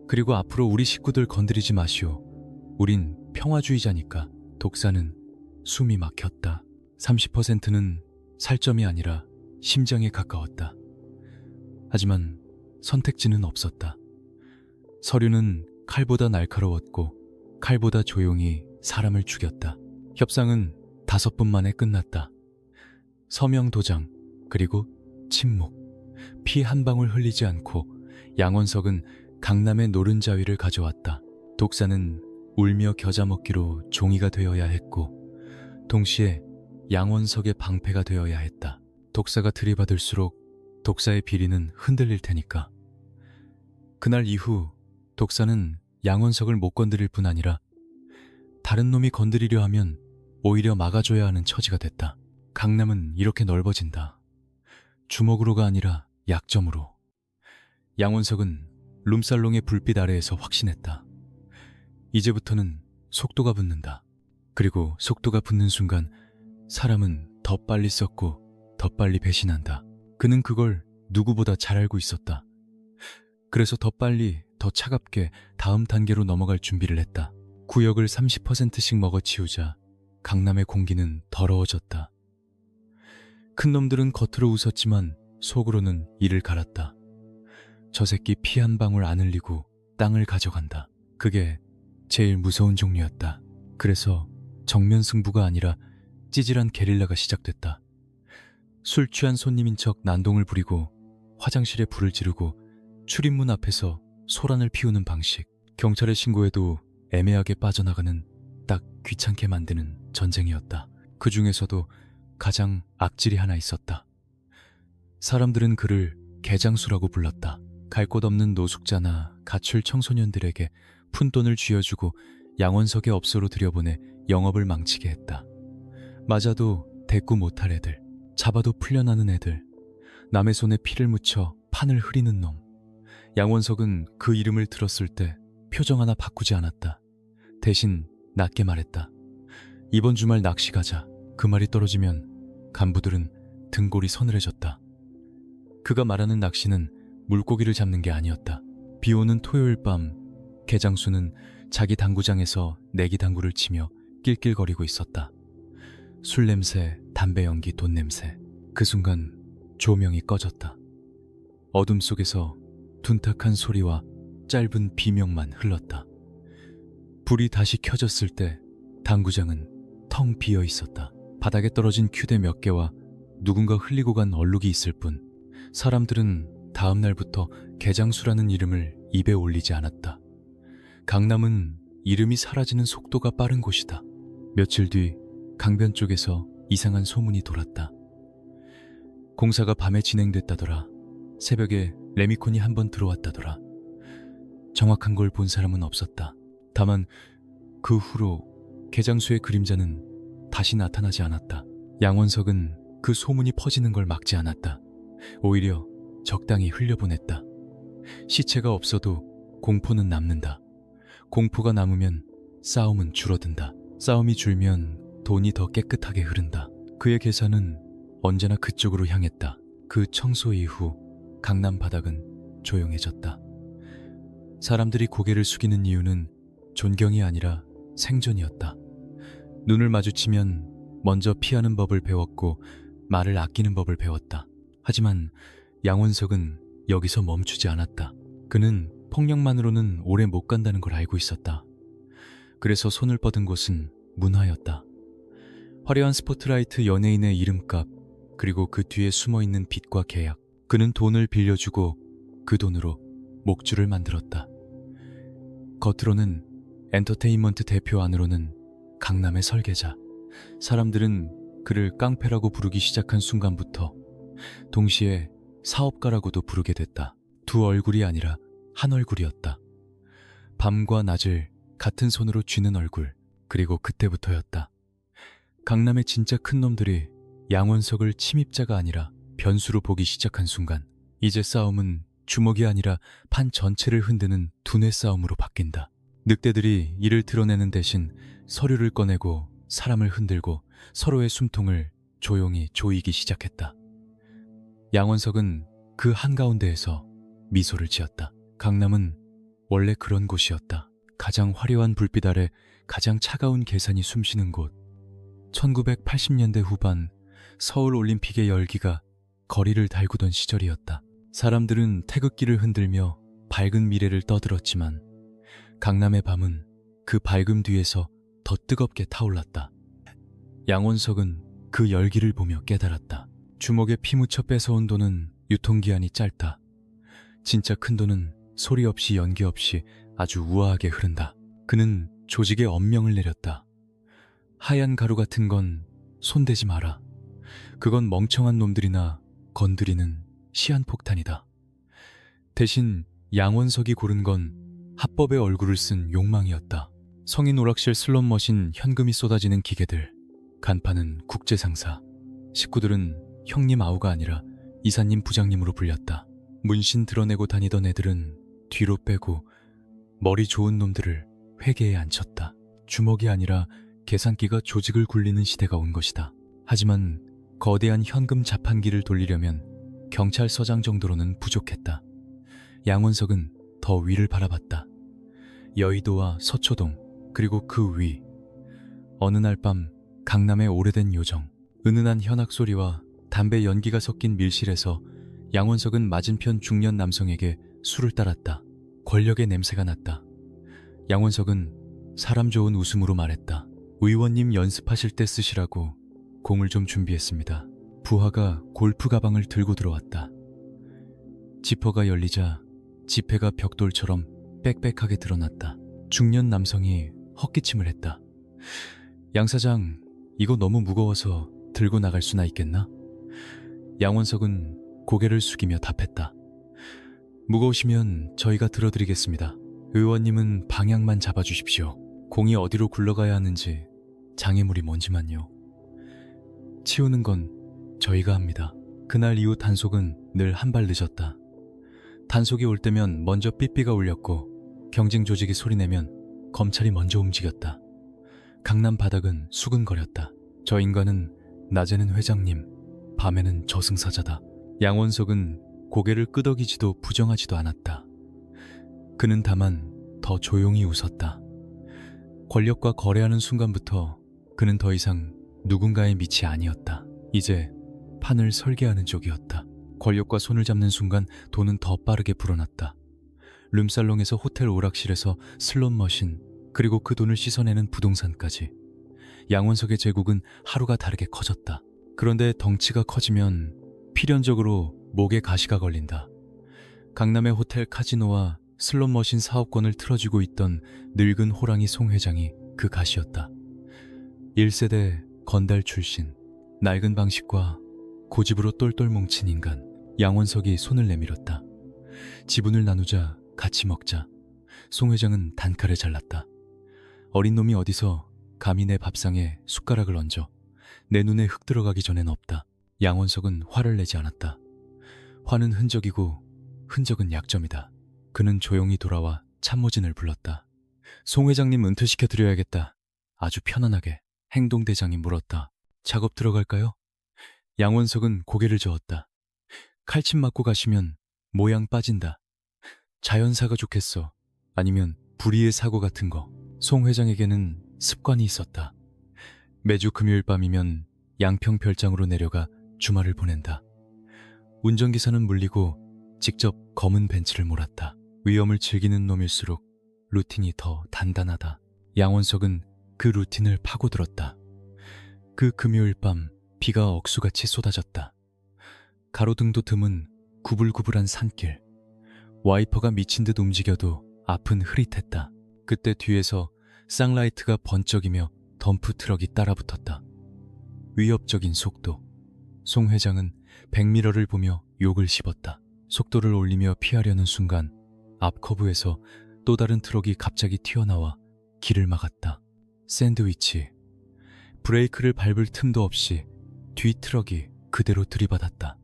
그리고 앞으로 우리 식구들 건드리지 마시오. 우린 평화주의자니까. 독사는 숨이 막혔다. 30%는 살점이 아니라 심장에 가까웠다. 하지만 선택지는 없었다. 서류는 칼보다 날카로웠고 칼보다 조용히 사람을 죽였다. 협상은 5분 만에 끝났다. 서명 도장, 그리고 침묵. 피 한 방울 흘리지 않고 양원석은 강남의 노른자위를 가져왔다. 독사는 울며 겨자 먹기로 종이가 되어야 했고 동시에 양원석의 방패가 되어야 했다. 독사가 들이받을수록 독사의 비리는 흔들릴 테니까. 그날 이후 독사는 양원석을 못 건드릴 뿐 아니라 다른 놈이 건드리려 하면 오히려 막아줘야 하는 처지가 됐다. 강남은 이렇게 넓어진다. 주먹으로가 아니라 약점으로. 양원석은 룸살롱의 불빛 아래에서 확신했다. 이제부터는 속도가 붙는다. 그리고 속도가 붙는 순간 사람은 더 빨리 썩고 더 빨리 배신한다. 그는 그걸 누구보다 잘 알고 있었다. 그래서 더 빨리 더 차갑게 다음 단계로 넘어갈 준비를 했다. 구역을 30%씩 먹어치우자 강남의 공기는 더러워졌다. 큰 놈들은 겉으로 웃었지만 속으로는 이를 갈았다. 저 새끼 피 한 방울 안 흘리고 땅을 가져간다. 그게 제일 무서운 종류였다. 그래서 정면 승부가 아니라 찌질한 게릴라가 시작됐다. 술 취한 손님인 척 난동을 부리고 화장실에 불을 지르고 출입문 앞에서 소란을 피우는 방식. 경찰에 신고해도 애매하게 빠져나가는 딱 귀찮게 만드는 전쟁이었다. 그 중에서도 가장 악질이 하나 있었다. 사람들은 그를 개장수라고 불렀다. 갈 곳 없는 노숙자나 가출 청소년들에게 푼돈을 쥐어주고 양원석의 업소로 들여보내 영업을 망치게 했다. 맞아도 대꾸 못할 애들, 잡아도 풀려나는 애들, 남의 손에 피를 묻혀 판을 흐리는 놈. 양원석은 그 이름을 들었을 때 표정 하나 바꾸지 않았다. 대신 낮게 말했다. 이번 주말 낚시 가자. 그 말이 떨어지면 간부들은 등골이 서늘해졌다. 그가 말하는 낚시는 물고기를 잡는 게 아니었다. 비 오는 토요일 밤 개장수는 자기 당구장에서 내기 당구를 치며 낄낄거리고 있었다. 술 냄새, 담배 연기, 돈 냄새. 그 순간 조명이 꺼졌다. 어둠 속에서 둔탁한 소리와 짧은 비명만 흘렀다. 불이 다시 켜졌을 때 당구장은 텅 비어 있었다. 바닥에 떨어진 큐대 몇 개와 누군가 흘리고 간 얼룩이 있을 뿐 사람들은 다음 날부터 개장수라는 이름을 입에 올리지 않았다. 강남은 이름이 사라지는 속도가 빠른 곳이다. 며칠 뒤 강변 쪽에서 이상한 소문이 돌았다. 공사가 밤에 진행됐다더라. 새벽에 레미콘이 한 번 들어왔다더라. 정확한 걸 본 사람은 없었다. 다만 그 후로 개장수의 그림자는 다시 나타나지 않았다. 양원석은 그 소문이 퍼지는 걸 막지 않았다. 오히려 적당히 흘려보냈다. 시체가 없어도 공포는 남는다. 공포가 남으면 싸움은 줄어든다. 싸움이 줄면 돈이 더 깨끗하게 흐른다. 그의 계산은 언제나 그쪽으로 향했다. 그 청소 이후 강남 바닥은 조용해졌다. 사람들이 고개를 숙이는 이유는 존경이 아니라 생존이었다. 눈을 마주치면 먼저 피하는 법을 배웠고 말을 아끼는 법을 배웠다. 하지만 양원석은 여기서 멈추지 않았다. 그는 폭력만으로는 오래 못 간다는 걸 알고 있었다. 그래서 손을 뻗은 곳은 문화였다. 화려한 스포트라이트 연예인의 이름값, 그리고 그 뒤에 숨어있는 빚과 계약. 그는 돈을 빌려주고 그 돈으로 목줄을 만들었다. 겉으로는 엔터테인먼트 대표, 안으로는 강남의 설계자. 사람들은 그를 깡패라고 부르기 시작한 순간부터 동시에 사업가라고도 부르게 됐다. 두 얼굴이 아니라 한 얼굴이었다. 밤과 낮을 같은 손으로 쥐는 얼굴. 그리고 그때부터였다. 강남의 진짜 큰 놈들이 양원석을 침입자가 아니라 변수로 보기 시작한 순간 이제 싸움은 주먹이 아니라 판 전체를 흔드는 두뇌 싸움으로 바뀐다. 늑대들이 이를 드러내는 대신 서류를 꺼내고 사람을 흔들고 서로의 숨통을 조용히 조이기 시작했다. 양원석은 그 한가운데에서 미소를 지었다. 강남은 원래 그런 곳이었다. 가장 화려한 불빛 아래 가장 차가운 계산이 숨쉬는 곳. 1980년대 후반 서울 올림픽의 열기가 거리를 달구던 시절이었다. 사람들은 태극기를 흔들며 밝은 미래를 떠들었지만 강남의 밤은 그 밝음 뒤에서 더 뜨겁게 타올랐다. 양원석은 그 열기를 보며 깨달았다. 주먹에 피 묻혀 뺏어온 돈은 유통기한이 짧다. 진짜 큰 돈은 소리 없이 연기 없이 아주 우아하게 흐른다. 그는 조직에 엄명을 내렸다. 하얀 가루 같은 건 손대지 마라. 그건 멍청한 놈들이나 건드리는 시한폭탄이다. 대신 양원석이 고른 건 합법의 얼굴을 쓴 욕망이었다. 성인 오락실 슬롯머신, 현금이 쏟아지는 기계들, 간판은 국제상사, 식구들은 형님 아우가 아니라 이사님 부장님으로 불렸다. 문신 드러내고 다니던 애들은 뒤로 빼고 머리 좋은 놈들을 회계에 앉혔다. 주먹이 아니라 계산기가 조직을 굴리는 시대가 온 것이다. 하지만 거대한 현금 자판기를 돌리려면 경찰서장 정도로는 부족했다. 양원석은 더 위를 바라봤다. 여의도와 서초동, 그리고 그 위. 어느 날 밤 강남의 오래된 요정, 은은한 현악 소리와 담배 연기가 섞인 밀실에서 양원석은 맞은편 중년 남성에게 술을 따랐다. 권력의 냄새가 났다. 양원석은 사람 좋은 웃음으로 말했다. 의원님 연습하실 때 쓰시라고 공을 좀 준비했습니다. 부하가 골프 가방을 들고 들어왔다. 지퍼가 열리자 지폐가 벽돌처럼 빽빽하게 드러났다. 중년 남성이 헛기침을 했다. 양 사장, 이거 너무 무거워서 들고 나갈 수나 있겠나? 양원석은 고개를 숙이며 답했다. 무거우시면 저희가 들어드리겠습니다. 의원님은 방향만 잡아주십시오. 공이 어디로 굴러가야 하는지 장애물이 뭔지만요. 치우는 건 저희가 합니다. 그날 이후 단속은 늘 한 발 늦었다. 단속이 올 때면 먼저 삐삐가 울렸고 경쟁 조직이 소리내면 검찰이 먼저 움직였다. 강남 바닥은 수근거렸다. 저 인간은 낮에는 회장님, 밤에는 저승사자다. 양원석은 고개를 끄덕이지도 부정하지도 않았다. 그는 다만 더 조용히 웃었다. 권력과 거래하는 순간부터 그는 더 이상 누군가의 밑이 아니었다. 이제 판을 설계하는 쪽이었다. 권력과 손을 잡는 순간 돈은 더 빠르게 불어났다. 룸살롱에서 호텔 오락실에서 슬롯머신, 그리고 그 돈을 씻어내는 부동산까지. 양원석의 제국은 하루가 다르게 커졌다. 그런데 덩치가 커지면 필연적으로 목에 가시가 걸린다. 강남의 호텔 카지노와 슬롯머신 사업권을 틀어쥐고 있던 늙은 호랑이 송 회장이 그 가시였다. 1세대 건달 출신, 낡은 방식과 고집으로 똘똘 뭉친 인간. 양원석이 손을 내밀었다. 지분을 나누자, 같이 먹자. 송 회장은 단칼에 잘랐다. 어린 놈이 어디서 감히 내 밥상에 숟가락을 얹어. 내 눈에 흙 들어가기 전엔 없다. 양원석은 화를 내지 않았다. 화는 흔적이고 흔적은 약점이다. 그는 조용히 돌아와 참모진을 불렀다. 송 회장님 은퇴시켜드려야겠다. 아주 편안하게 행동대장이 물었다. 작업 들어갈까요? 양원석은 고개를 저었다. 칼침 맞고 가시면 모양 빠진다. 자연사가 좋겠어. 아니면 불의의 사고 같은 거. 송 회장에게는 습관이 있었다. 매주 금요일 밤이면 양평 별장으로 내려가 주말을 보낸다. 운전기사는 물리고 직접 검은 벤츠를 몰았다. 위험을 즐기는 놈일수록 루틴이 더 단단하다. 양원석은 그 루틴을 파고들었다. 그 금요일 밤 비가 억수같이 쏟아졌다. 가로등도 드문 구불구불한 산길. 와이퍼가 미친 듯 움직여도 앞은 흐릿했다. 그때 뒤에서 쌍라이트가 번쩍이며 덤프 트럭이 따라붙었다. 위협적인 속도. 송 회장은 백미러를 보며 욕을 씹었다. 속도를 올리며 피하려는 순간 앞 커브에서 또 다른 트럭이 갑자기 튀어나와 길을 막았다. 샌드위치. 브레이크를 밟을 틈도 없이 뒤 트럭이 그대로 들이받았다.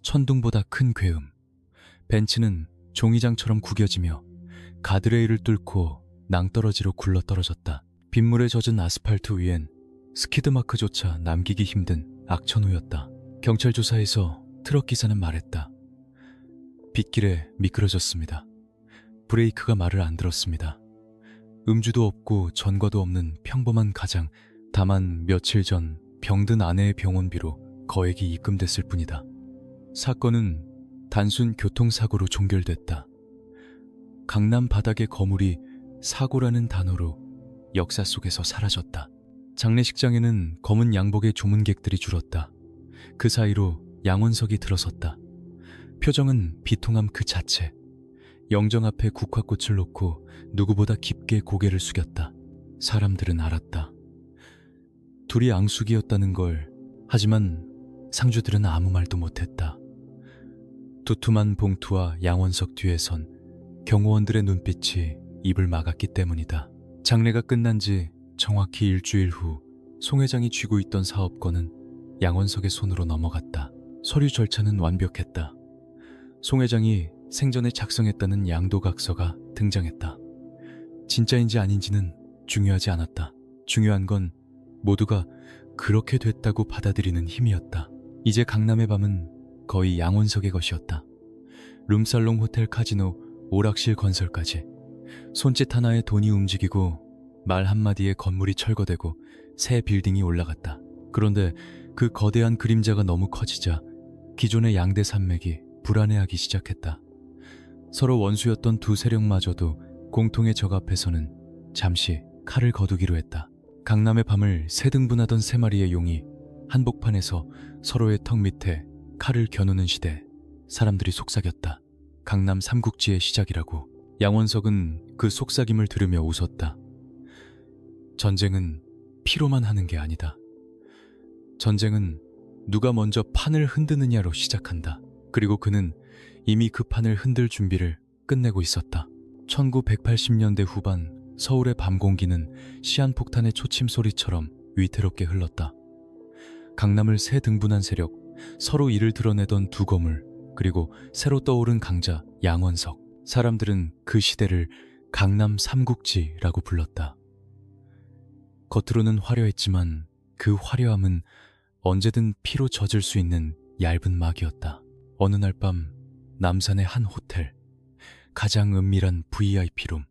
천둥보다 큰 괴음. 벤츠는 종이장처럼 구겨지며 가드레일을 뚫고 낭떠러지로 굴러떨어졌다. 빗물에 젖은 아스팔트 위엔 스키드마크조차 남기기 힘든 악천후였다. 경찰 조사에서 트럭 기사는 말했다. 빗길에 미끄러졌습니다. 브레이크가 말을 안 들었습니다. 음주도 없고 전과도 없는 평범한 가장. 다만 며칠 전 병든 아내의 병원비로 거액이 입금됐을 뿐이다. 사건은 단순 교통사고로 종결됐다. 강남 바닥의 거물이 사고라는 단어로 역사 속에서 사라졌다. 장례식장에는 검은 양복의 조문객들이 줄었다. 그 사이로 양원석이 들어섰다. 표정은 비통함 그 자체. 영정 앞에 국화꽃을 놓고 누구보다 깊게 고개를 숙였다. 사람들은 알았다. 둘이 앙숙이었다는 걸. 하지만 상주들은 아무 말도 못했다. 두툼한 봉투와 양원석 뒤에 선 경호원들의 눈빛이 입을 막았기 때문이다. 장례가 끝난 지 정확히 일주일 후 송 회장이 쥐고 있던 사업권은 양원석의 손으로 넘어갔다. 서류 절차는 완벽했다. 송 회장이 생전에 작성했다는 양도각서가 등장했다. 진짜인지 아닌지는 중요하지 않았다. 중요한 건 모두가 그렇게 됐다고 받아들이는 힘이었다. 이제 강남의 밤은 거의 양원석의 것이었다. 룸살롱, 호텔, 카지노, 오락실 건설까지 손짓 하나에 돈이 움직이고 말 한마디에 건물이 철거되고 새 빌딩이 올라갔다. 그런데 그 거대한 그림자가 너무 커지자 기존의 양대 산맥이 불안해하기 시작했다. 서로 원수였던 두 세력마저도 공통의 적 앞에서는 잠시 칼을 거두기로 했다. 강남의 밤을 세등분하던 세 마리의 용이 한복판에서 서로의 턱 밑에 칼을 겨누는 시대, 사람들이 속삭였다. 강남 삼국지의 시작이라고. 양원석은 그 속삭임을 들으며 웃었다. 전쟁은 피로만 하는 게 아니다. 전쟁은 누가 먼저 판을 흔드느냐로 시작한다. 그리고 그는 이미 그 판을 흔들 준비를 끝내고 있었다. 1980년대 후반 서울의 밤 공기는 시한폭탄의 초침 소리처럼 위태롭게 흘렀다. 강남을 세 등분한 세력, 서로 이를 드러내던 두 거물, 그리고 새로 떠오른 강자 양원석. 사람들은 그 시대를 강남 삼국지라고 불렀다. 겉으로는 화려했지만 그 화려함은 언제든 피로 젖을 수 있는 얇은 막이었다. 어느 날 밤 남산의 한 호텔, 가장 은밀한 VIP룸.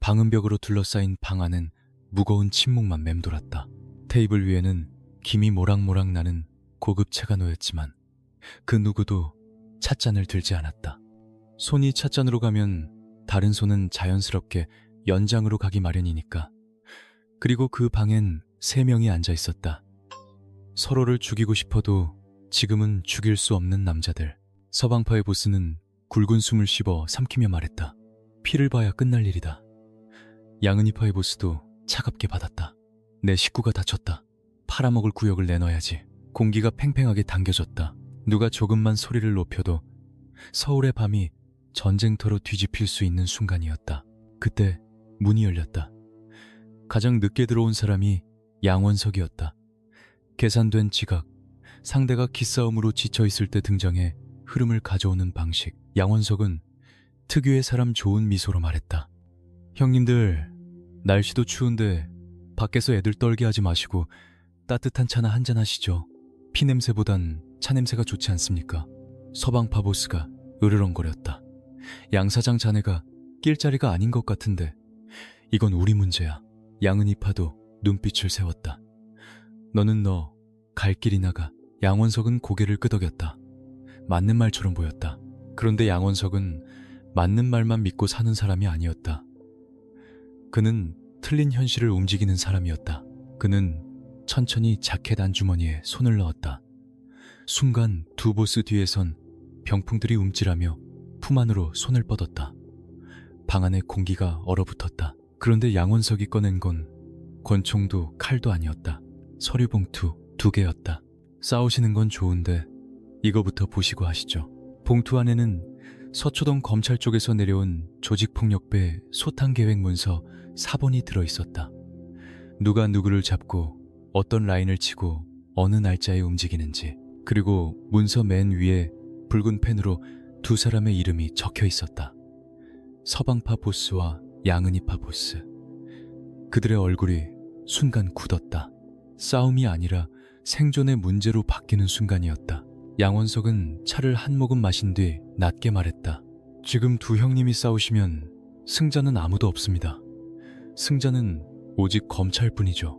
방음벽으로 둘러싸인 방 안은 무거운 침묵만 맴돌았다. 테이블 위에는 김이 모락모락 나는 고급차가 놓였지만 그 누구도 찻잔을 들지 않았다. 손이 찻잔으로 가면 다른 손은 자연스럽게 연장으로 가기 마련이니까. 그리고 그 방엔 세 명이 앉아 있었다. 서로를 죽이고 싶어도 지금은 죽일 수 없는 남자들. 서방파의 보스는 굵은 숨을 씹어 삼키며 말했다. 피를 봐야 끝날 일이다. 양은이파의 보스도 차갑게 받았다. 내 식구가 다쳤다. 팔아먹을 구역을 내놔야지. 공기가 팽팽하게 당겨졌다. 누가 조금만 소리를 높여도 서울의 밤이 전쟁터로 뒤집힐 수 있는 순간이었다. 그때 문이 열렸다. 가장 늦게 들어온 사람이 양원석이었다. 계산된 지각, 상대가 기싸움으로 지쳐있을 때 등장해 흐름을 가져오는 방식. 양원석은 특유의 사람 좋은 미소로 말했다. 형님들, 날씨도 추운데 밖에서 애들 떨게 하지 마시고 따뜻한 차나 한잔 하시죠. 피냄새보단 차냄새가 좋지 않습니까? 서방파 보스가 으르렁거렸다. 양 사장 자네가 낄 자리가 아닌 것 같은데 이건 우리 문제야. 양은이파도 눈빛을 세웠다. 너는 너 갈 길이 나가. 양원석은 고개를 끄덕였다. 맞는 말처럼 보였다. 그런데 양원석은 맞는 말만 믿고 사는 사람이 아니었다. 그는 틀린 현실을 움직이는 사람이었다. 그는 천천히 자켓 안주머니에 손을 넣었다. 순간 두 보스 뒤에선 병풍들이 움찔하며 품 안으로 손을 뻗었다. 방 안에 공기가 얼어붙었다. 그런데 양원석이 꺼낸 건 권총도 칼도 아니었다. 서류 봉투 2개였다. 싸우시는 건 좋은데 이거부터 보시고 하시죠. 봉투 안에는 서초동 검찰 쪽에서 내려온 조직폭력배 소탕계획 문서 4번이 들어있었다. 누가 누구를 잡고 어떤 라인을 치고 어느 날짜에 움직이는지, 그리고 문서 맨 위에 붉은 펜으로 두 사람의 이름이 적혀 있었다. 서방파 보스와 양은이파 보스. 그들의 얼굴이 순간 굳었다. 싸움이 아니라 생존의 문제로 바뀌는 순간이었다. 양원석은 차를 한 모금 마신 뒤 낮게 말했다. 지금 두 형님이 싸우시면 승자는 아무도 없습니다. 승자는 오직 검찰뿐이죠.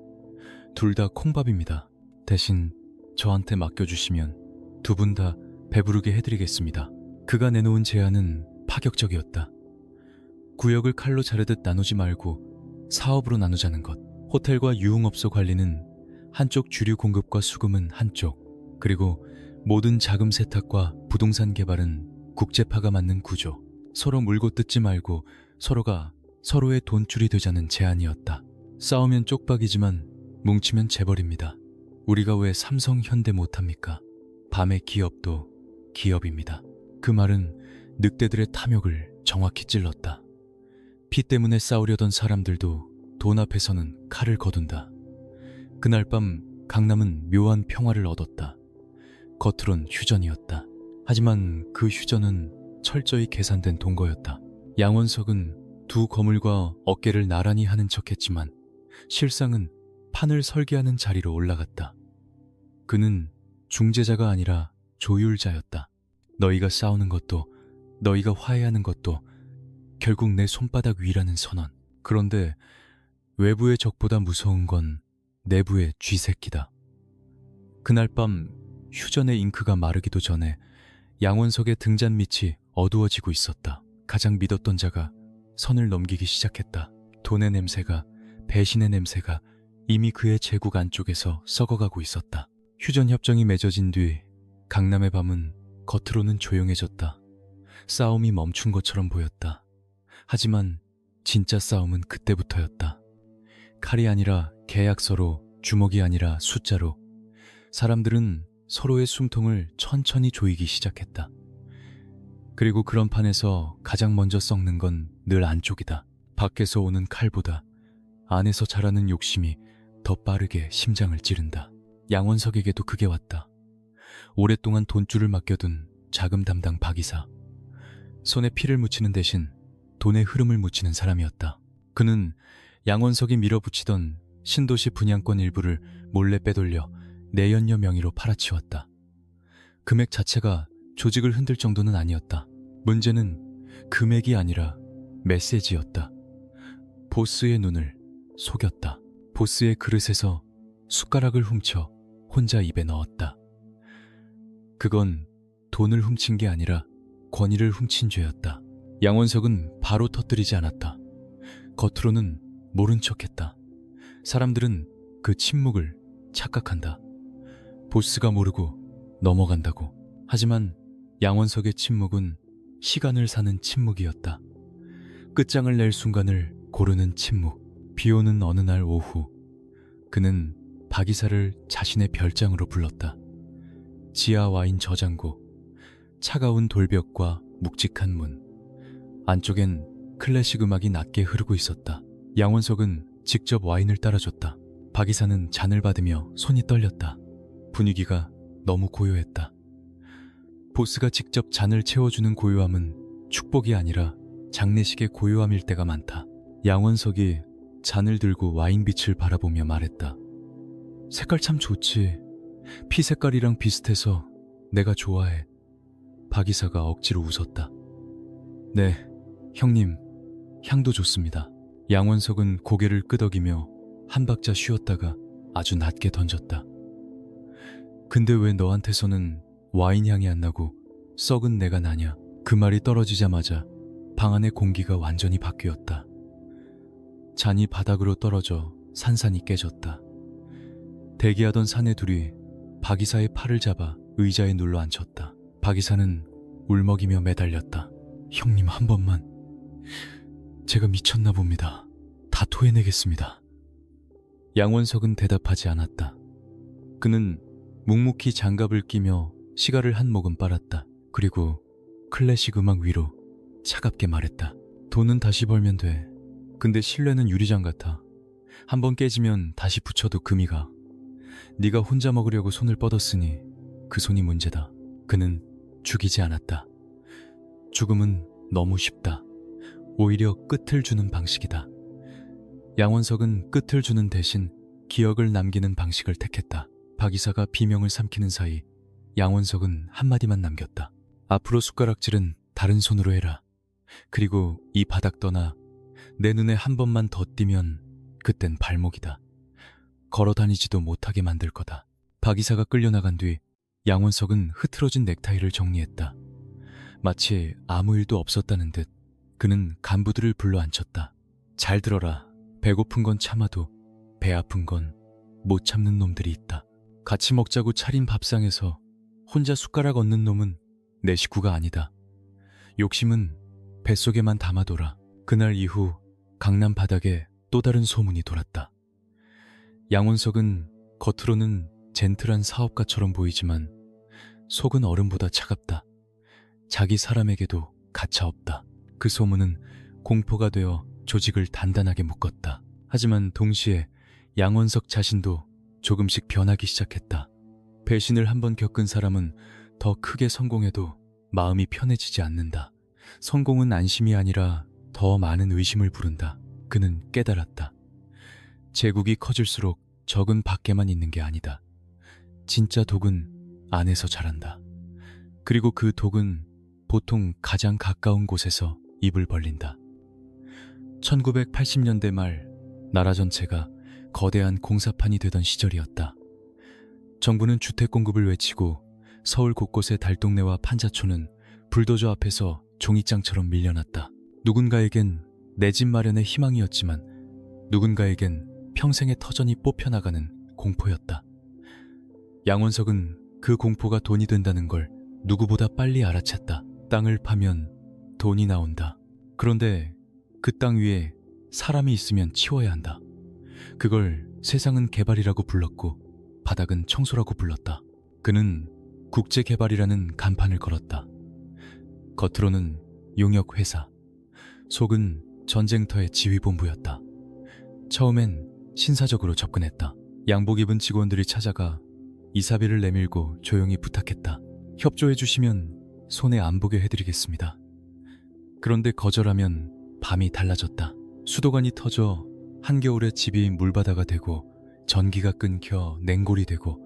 둘 다 콩밥입니다. 대신 저한테 맡겨주시면 두 분 다 배부르게 해드리겠습니다. 그가 내놓은 제안은 파격적이었다. 구역을 칼로 자르듯 나누지 말고 사업으로 나누자는 것. 호텔과 유흥업소 관리는 한쪽, 주류 공급과 수금은 한쪽, 그리고 모든 자금 세탁과 부동산 개발은 국제파가 맡는 구조. 서로 물고 뜯지 말고 서로가 서로의 돈줄이 되자는 제안이었다. 싸우면 쪽박이지만 뭉치면 재벌입니다. 우리가 왜 삼성, 현대 못합니까? 밤의 기업도 기업입니다. 그 말은 늑대들의 탐욕을 정확히 찔렀다. 피 때문에 싸우려던 사람들도 돈 앞에서는 칼을 거둔다. 그날 밤 강남은 묘한 평화를 얻었다. 겉으론 휴전이었다. 하지만 그 휴전은 철저히 계산된 동거였다. 양원석은 두 거물과 어깨를 나란히 하는 척했지만 실상은 판을 설계하는 자리로 올라갔다. 그는 중재자가 아니라 조율자였다. 너희가 싸우는 것도 너희가 화해하는 것도 결국 내 손바닥 위라는 선언. 그런데 외부의 적보다 무서운 건 내부의 쥐새끼다. 그날 밤 휴전의 잉크가 마르기도 전에 양원석의 등잔 밑이 어두워지고 있었다. 가장 믿었던 자가 선을 넘기기 시작했다. 돈의 냄새가, 배신의 냄새가 이미 그의 제국 안쪽에서 썩어가고 있었다. 휴전 협정이 맺어진 뒤 강남의 밤은 겉으로는 조용해졌다. 싸움이 멈춘 것처럼 보였다. 하지만 진짜 싸움은 그때부터였다. 칼이 아니라 계약서로, 주먹이 아니라 숫자로 사람들은 서로의 숨통을 천천히 조이기 시작했다. 그리고 그런 판에서 가장 먼저 썩는 건 늘 안쪽이다. 밖에서 오는 칼보다 안에서 자라는 욕심이 더 빠르게 심장을 찌른다. 양원석에게도 그게 왔다. 오랫동안 돈줄을 맡겨둔 자금 담당 박이사. 손에 피를 묻히는 대신 돈의 흐름을 묻히는 사람이었다. 그는 양원석이 밀어붙이던 신도시 분양권 일부를 몰래 빼돌려 내연녀 명의로 팔아치웠다. 금액 자체가 조직을 흔들 정도는 아니었다. 문제는 금액이 아니라 메시지였다. 보스의 눈을 속였다. 보스의 그릇에서 숟가락을 훔쳐 혼자 입에 넣었다. 그건 돈을 훔친 게 아니라 권위를 훔친 죄였다. 양원석은 바로 터뜨리지 않았다. 겉으로는 모른 척했다. 사람들은 그 침묵을 착각한다. 보스가 모르고 넘어간다고. 하지만 양원석의 침묵은 시간을 사는 침묵이었다. 끝장을 낼 순간을 고르는 침묵. 비오는 어느 날 오후 그는 박이사를 자신의 별장으로 불렀다. 지하 와인 저장고, 차가운 돌벽과 묵직한 문. 안쪽엔 클래식 음악이 낮게 흐르고 있었다. 양원석은 직접 와인을 따라줬다. 박이사는 잔을 받으며 손이 떨렸다. 분위기가 너무 고요했다. 보스가 직접 잔을 채워주는 고요함은 축복이 아니라 장례식의 고요함일 때가 많다. 양원석이 잔을 들고 와인빛을 바라보며 말했다. 색깔 참 좋지. 피 색깔이랑 비슷해서 내가 좋아해. 박이사가 억지로 웃었다. 네, 형님, 향도 좋습니다. 양원석은 고개를 끄덕이며 한 박자 쉬었다가 아주 낮게 던졌다. 근데 왜 너한테서는 와인 향이 안 나고 썩은 내가 나냐? 그 말이 떨어지자마자 방 안의 공기가 완전히 바뀌었다. 잔이 바닥으로 떨어져 산산이 깨졌다. 대기하던 사내 둘이 박이사의 팔을 잡아 의자에 눌러 앉혔다. 박이사는 울먹이며 매달렸다. 형님 한 번만. 제가 미쳤나 봅니다. 다 토해내겠습니다. 양원석은 대답하지 않았다. 그는 묵묵히 장갑을 끼며 시가를 한 모금 빨았다. 그리고 클래식 음악 위로 차갑게 말했다. 돈은 다시 벌면 돼. 근데 신뢰는 유리장 같아. 한번 깨지면 다시 붙여도 금이 가. 네가 혼자 먹으려고 손을 뻗었으니 그 손이 문제다. 그는 죽이지 않았다. 죽음은 너무 쉽다. 오히려 끝을 주는 방식이다. 양원석은 끝을 주는 대신 기억을 남기는 방식을 택했다. 박이사가 비명을 삼키는 사이 양원석은 한마디만 남겼다. 앞으로 숟가락질은 다른 손으로 해라. 그리고 이 바닥 떠나 내 눈에 한 번만 더 띄면 그땐 발목이다. 걸어다니지도 못하게 만들 거다. 박이사가 끌려나간 뒤 양원석은 흐트러진 넥타이를 정리했다. 마치 아무 일도 없었다는 듯 그는 간부들을 불러 앉혔다. 잘 들어라. 배고픈 건 참아도 배 아픈 건 못 참는 놈들이 있다. 같이 먹자고 차린 밥상에서 혼자 숟가락 얹는 놈은 내 식구가 아니다. 욕심은 뱃속에만 담아둬라. 그날 이후 강남 바닥에 또 다른 소문이 돌았다. 양원석은 겉으로는 젠틀한 사업가처럼 보이지만 속은 얼음보다 차갑다. 자기 사람에게도 가차없다. 그 소문은 공포가 되어 조직을 단단하게 묶었다. 하지만 동시에 양원석 자신도 조금씩 변하기 시작했다. 배신을 한번 겪은 사람은 더 크게 성공해도 마음이 편해지지 않는다. 성공은 안심이 아니라 더 많은 의심을 부른다. 그는 깨달았다. 제국이 커질수록 적은 밖에만 있는 게 아니다. 진짜 독은 안에서 자란다. 그리고 그 독은 보통 가장 가까운 곳에서 입을 벌린다. 1980년대 말 나라 전체가 거대한 공사판이 되던 시절이었다. 정부는 주택 공급을 외치고 서울 곳곳의 달동네와 판자촌은 불도저 앞에서 종이장처럼 밀려났다. 누군가에겐 내 집 마련의 희망이었지만 누군가에겐 평생의 터전이 뽑혀나가는 공포였다. 양원석은 그 공포가 돈이 된다는 걸 누구보다 빨리 알아챘다. 땅을 파면 돈이 나온다. 그런데 그 땅 위에 사람이 있으면 치워야 한다. 그걸 세상은 개발이라고 불렀고 바닥은 청소라고 불렀다. 그는 국제개발이라는 간판을 걸었다. 겉으로는 용역회사, 속은 전쟁터의 지휘본부였다. 처음엔 신사적으로 접근했다. 양복 입은 직원들이 찾아가 이사비를 내밀고 조용히 부탁했다. 협조해 주시면 손해 안 보게 해드리겠습니다. 그런데 거절하면 밤이 달라졌다. 수도관이 터져 한겨울에 집이 물바다가 되고 전기가 끊겨 냉골이 되고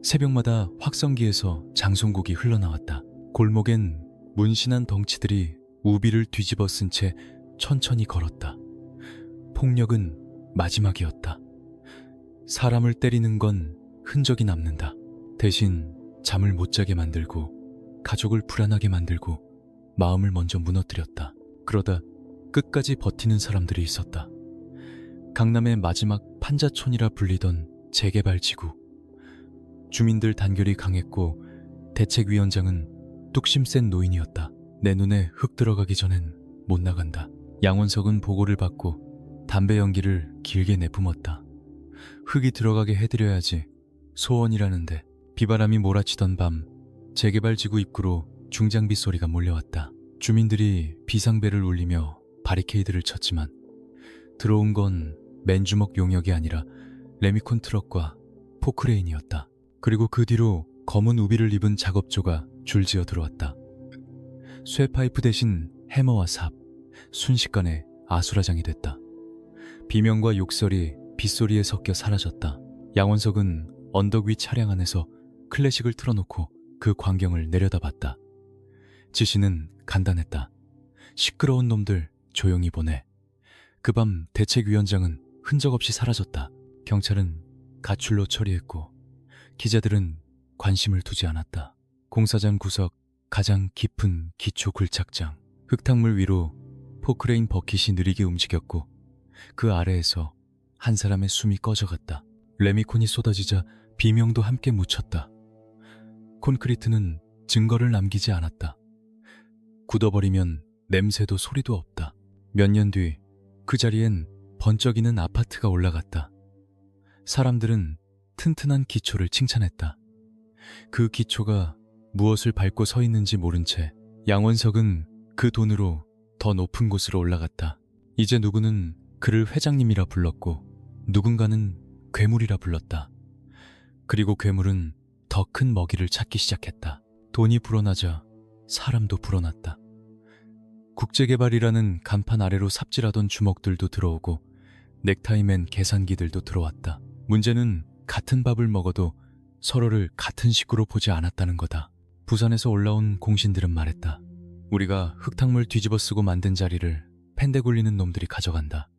새벽마다 확성기에서 장송국이 흘러나왔다. 골목엔 문신한 덩치들이 우비를 뒤집어 쓴 채 천천히 걸었다. 폭력은 마지막이었다. 사람을 때리는 건 흔적이 남는다. 대신 잠을 못 자게 만들고 가족을 불안하게 만들고 마음을 먼저 무너뜨렸다. 그러다 끝까지 버티는 사람들이 있었다. 강남의 마지막 판자촌이라 불리던 재개발지구. 주민들 단결이 강했고 대책위원장은 뚝심 센 노인이었다. 내 눈에 흙 들어가기 전엔 못 나간다. 양원석은 보고를 받고 담배 연기를 길게 내뿜었다. 흙이 들어가게 해드려야지 소원이라는데. 비바람이 몰아치던 밤 재개발지구 입구로 중장비 소리가 몰려왔다. 주민들이 비상벨을 울리며 바리케이드를 쳤지만 들어온 건 맨주먹 용역이 아니라 레미콘 트럭과 포크레인이었다. 그리고 그 뒤로 검은 우비를 입은 작업조가 줄지어 들어왔다. 쇠파이프 대신 해머와 삽, 순식간에 아수라장이 됐다. 비명과 욕설이 빗소리에 섞여 사라졌다. 양원석은 언덕 위 차량 안에서 클래식을 틀어놓고 그 광경을 내려다봤다. 지시는 간단했다. 시끄러운 놈들 조용히 보내. 그 밤 대책위원장은 흔적 없이 사라졌다. 경찰은 가출로 처리했고 기자들은 관심을 두지 않았다. 공사장 구석 가장 깊은 기초 굴착장. 흙탕물 위로 포크레인 버킷이 느리게 움직였고 그 아래에서 한 사람의 숨이 꺼져갔다. 레미콘이 쏟아지자 비명도 함께 묻혔다. 콘크리트는 증거를 남기지 않았다. 굳어버리면 냄새도 소리도 없다. 몇 년 뒤 그 자리엔 번쩍이는 아파트가 올라갔다. 사람들은 튼튼한 기초를 칭찬했다. 그 기초가 무엇을 밟고 서 있는지 모른 채 양원석은 그 돈으로 더 높은 곳으로 올라갔다. 이제 누구는 그를 회장님이라 불렀고 누군가는 괴물이라 불렀다. 그리고 괴물은 더 큰 먹이를 찾기 시작했다. 돈이 불어나자 사람도 불어났다. 국제개발이라는 간판 아래로 삽질하던 주먹들도 들어오고 넥타이맨 계산기들도 들어왔다. 문제는 같은 밥을 먹어도 서로를 같은 식구로 보지 않았다는 거다. 부산에서 올라온 공신들은 말했다. 우리가 흙탕물 뒤집어 쓰고 만든 자리를 펜대 굴리는 놈들이 가져간다.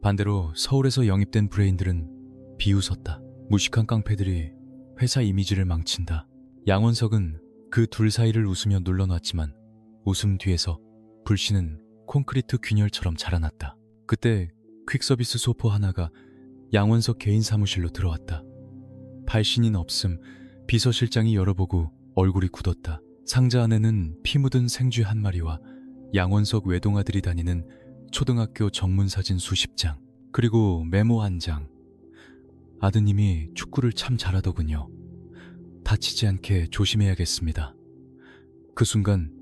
반대로 서울에서 영입된 브레인들은 비웃었다. 무식한 깡패들이 회사 이미지를 망친다. 양원석은 그 둘 사이를 웃으며 눌러놨지만 웃음 뒤에서 불씨는 콘크리트 균열처럼 자라났다. 그때 퀵서비스 소포 하나가 양원석 개인 사무실로 들어왔다. 발신인 없음, 비서실장이 열어보고 얼굴이 굳었다. 상자 안에는 피 묻은 생쥐 한 마리와 양원석 외동아들이 다니는 초등학교 정문사진 수십 장, 그리고 메모 한 장. 아드님이 축구를 참 잘하더군요. 다치지 않게 조심해야겠습니다. 그 순간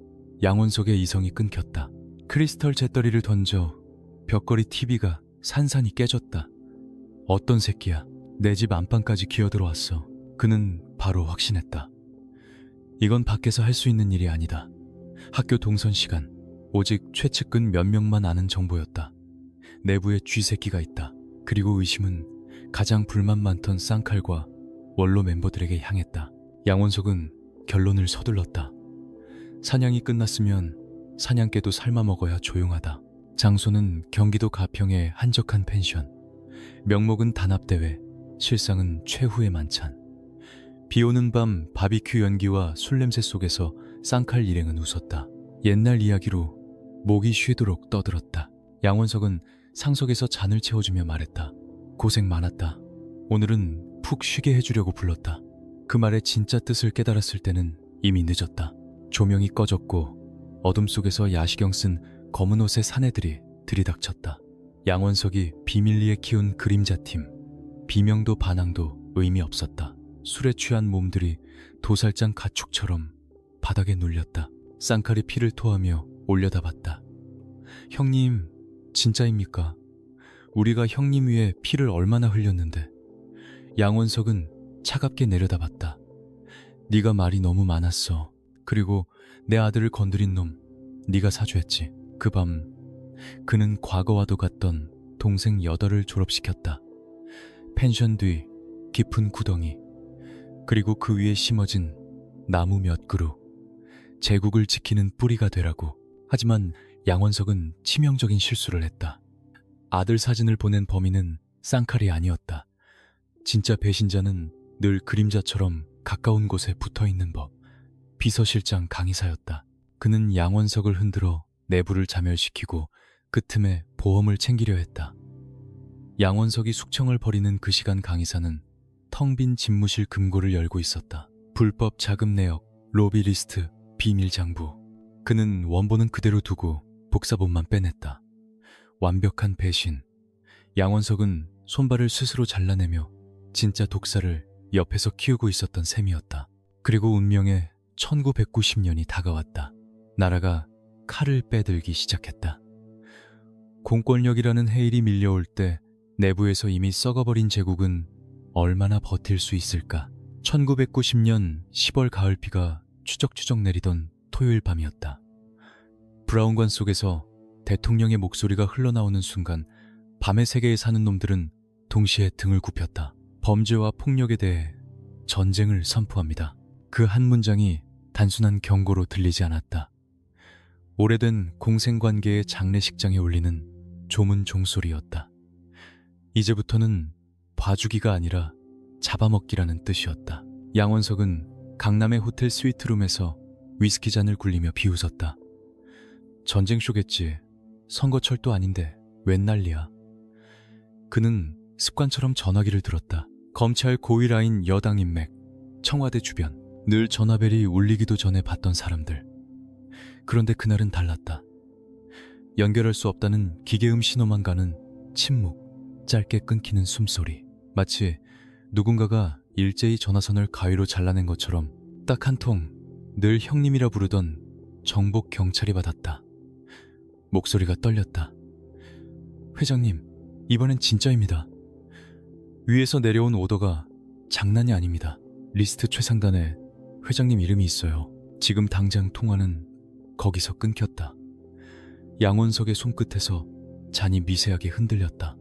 양원석의 이성이 끊겼다. 크리스털 잿더리를 던져 벽걸이 TV가 산산이 깨졌다. 어떤 새끼야. 내 집 안방까지 기어들어왔어. 그는 바로 확신했다. 이건 밖에서 할 수 있는 일이 아니다. 학교 동선 시간, 오직 최측근 몇 명만 아는 정보였다. 내부에 쥐새끼가 있다. 그리고 의심은 가장 불만 많던 쌍칼과 원로 멤버들에게 향했다. 양원석은 결론을 서둘렀다. 사냥이 끝났으면 사냥개도 삶아 먹어야 조용하다. 장소는 경기도 가평의 한적한 펜션. 명목은 단합대회, 실상은 최후의 만찬. 비오는 밤 바비큐 연기와 술 냄새 속에서 쌍칼 일행은 웃었다. 옛날 이야기로 목이 쉬도록 떠들었다. 양원석은 상석에서 잔을 채워주며 말했다. 고생 많았다. 오늘은 푹 쉬게 해주려고 불렀다. 그 말의 진짜 뜻을 깨달았을 때는 이미 늦었다. 조명이 꺼졌고 어둠 속에서 야시경 쓴 검은 옷의 사내들이 들이닥쳤다. 양원석이 비밀리에 키운 그림자팀. 비명도 반항도 의미 없었다. 술에 취한 몸들이 도살장 가축처럼 바닥에 눌렸다. 쌍칼이 피를 토하며 올려다봤다. 형님, 진짜입니까? 우리가 형님 위에 피를 얼마나 흘렸는데. 양원석은 차갑게 내려다봤다. 네가 말이 너무 많았어. 그리고 내 아들을 건드린 놈 네가 사주했지. 그 밤 그는 과거와도 같던 동생 8을 졸업시켰다. 펜션 뒤 깊은 구덩이, 그리고 그 위에 심어진 나무 몇 그루. 제국을 지키는 뿌리가 되라고. 하지만 양원석은 치명적인 실수를 했다. 아들 사진을 보낸 범인은 쌍칼이 아니었다. 진짜 배신자는 늘 그림자처럼 가까운 곳에 붙어있는 법. 비서실장 강의사였다. 그는 양원석을 흔들어 내부를 자멸시키고 그 틈에 보험을 챙기려 했다. 양원석이 숙청을 벌이는 그 시간 강의사는 텅 빈 집무실 금고를 열고 있었다. 불법 자금 내역, 로비 리스트, 비밀 장부. 그는 원본은 그대로 두고 복사본만 빼냈다. 완벽한 배신. 양원석은 손발을 스스로 잘라내며 진짜 독사를 옆에서 키우고 있었던 셈이었다. 그리고 운명의 1990년이 다가왔다. 나라가 칼을 빼들기 시작했다. 공권력이라는 해일이 밀려올 때 내부에서 이미 썩어버린 제국은 얼마나 버틸 수 있을까? 1990년 10월 가을비가 추적추적 내리던 토요일 밤이었다. 브라운관 속에서 대통령의 목소리가 흘러나오는 순간 밤의 세계에 사는 놈들은 동시에 등을 굽혔다. 범죄와 폭력에 대해 전쟁을 선포합니다. 그 한 문장이 단순한 경고로 들리지 않았다. 오래된 공생관계의 장례식장에 울리는 조문 종소리였다. 이제부터는 봐주기가 아니라 잡아먹기라는 뜻이었다. 양원석은 강남의 호텔 스위트룸에서 위스키 잔을 굴리며 비웃었다. 전쟁쇼겠지. 선거철도 아닌데 웬 난리야. 그는 습관처럼 전화기를 들었다. 검찰 고위 라인 여당 인맥, 청와대 주변, 늘 전화벨이 울리기도 전에 봤던 사람들. 그런데 그날은 달랐다. 연결할 수 없다는 기계음 신호만 가는 침묵, 짧게 끊기는 숨소리. 마치 누군가가 일제히 전화선을 가위로 잘라낸 것처럼 딱 한 통 늘 형님이라 부르던 정복 경찰이 받았다. 목소리가 떨렸다. 회장님, 이번엔 진짜입니다. 위에서 내려온 오더가 장난이 아닙니다. 리스트 최상단에 회장님 이름이 있어요. 지금 당장 통화는 거기서 끊겼다. 양원석의 손끝에서 잔이 미세하게 흔들렸다.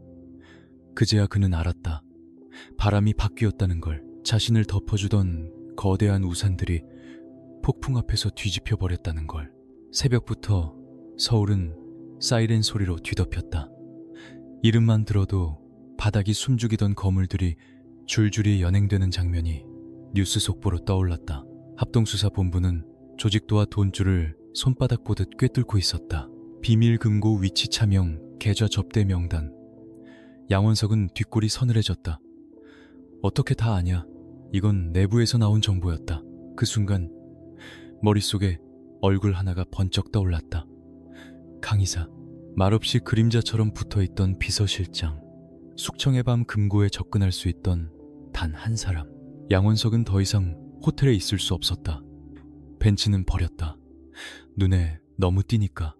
그제야 그는 알았다. 바람이 바뀌었다는 걸. 자신을 덮어주던 거대한 우산들이 폭풍 앞에서 뒤집혀 버렸다는 걸. 새벽부터 서울은 사이렌 소리로 뒤덮였다. 이름만 들어도 바닥이 숨죽이던 거물들이 줄줄이 연행되는 장면이 뉴스 속보로 떠올랐다. 합동수사본부는 조직도와 돈줄을 손바닥 보듯 꿰뚫고 있었다. 비밀 금고 위치 차명, 계좌 접대 명단. 양원석은 뒷골이 서늘해졌다. 어떻게 다 아냐? 이건 내부에서 나온 정보였다. 그 순간 머릿속에 얼굴 하나가 번쩍 떠올랐다. 강의사. 말없이 그림자처럼 붙어있던 비서실장. 숙청의 밤 금고에 접근할 수 있던 단 한 사람. 양원석은 더 이상 호텔에 있을 수 없었다. 벤츠는 버렸다. 눈에 너무 띄니까.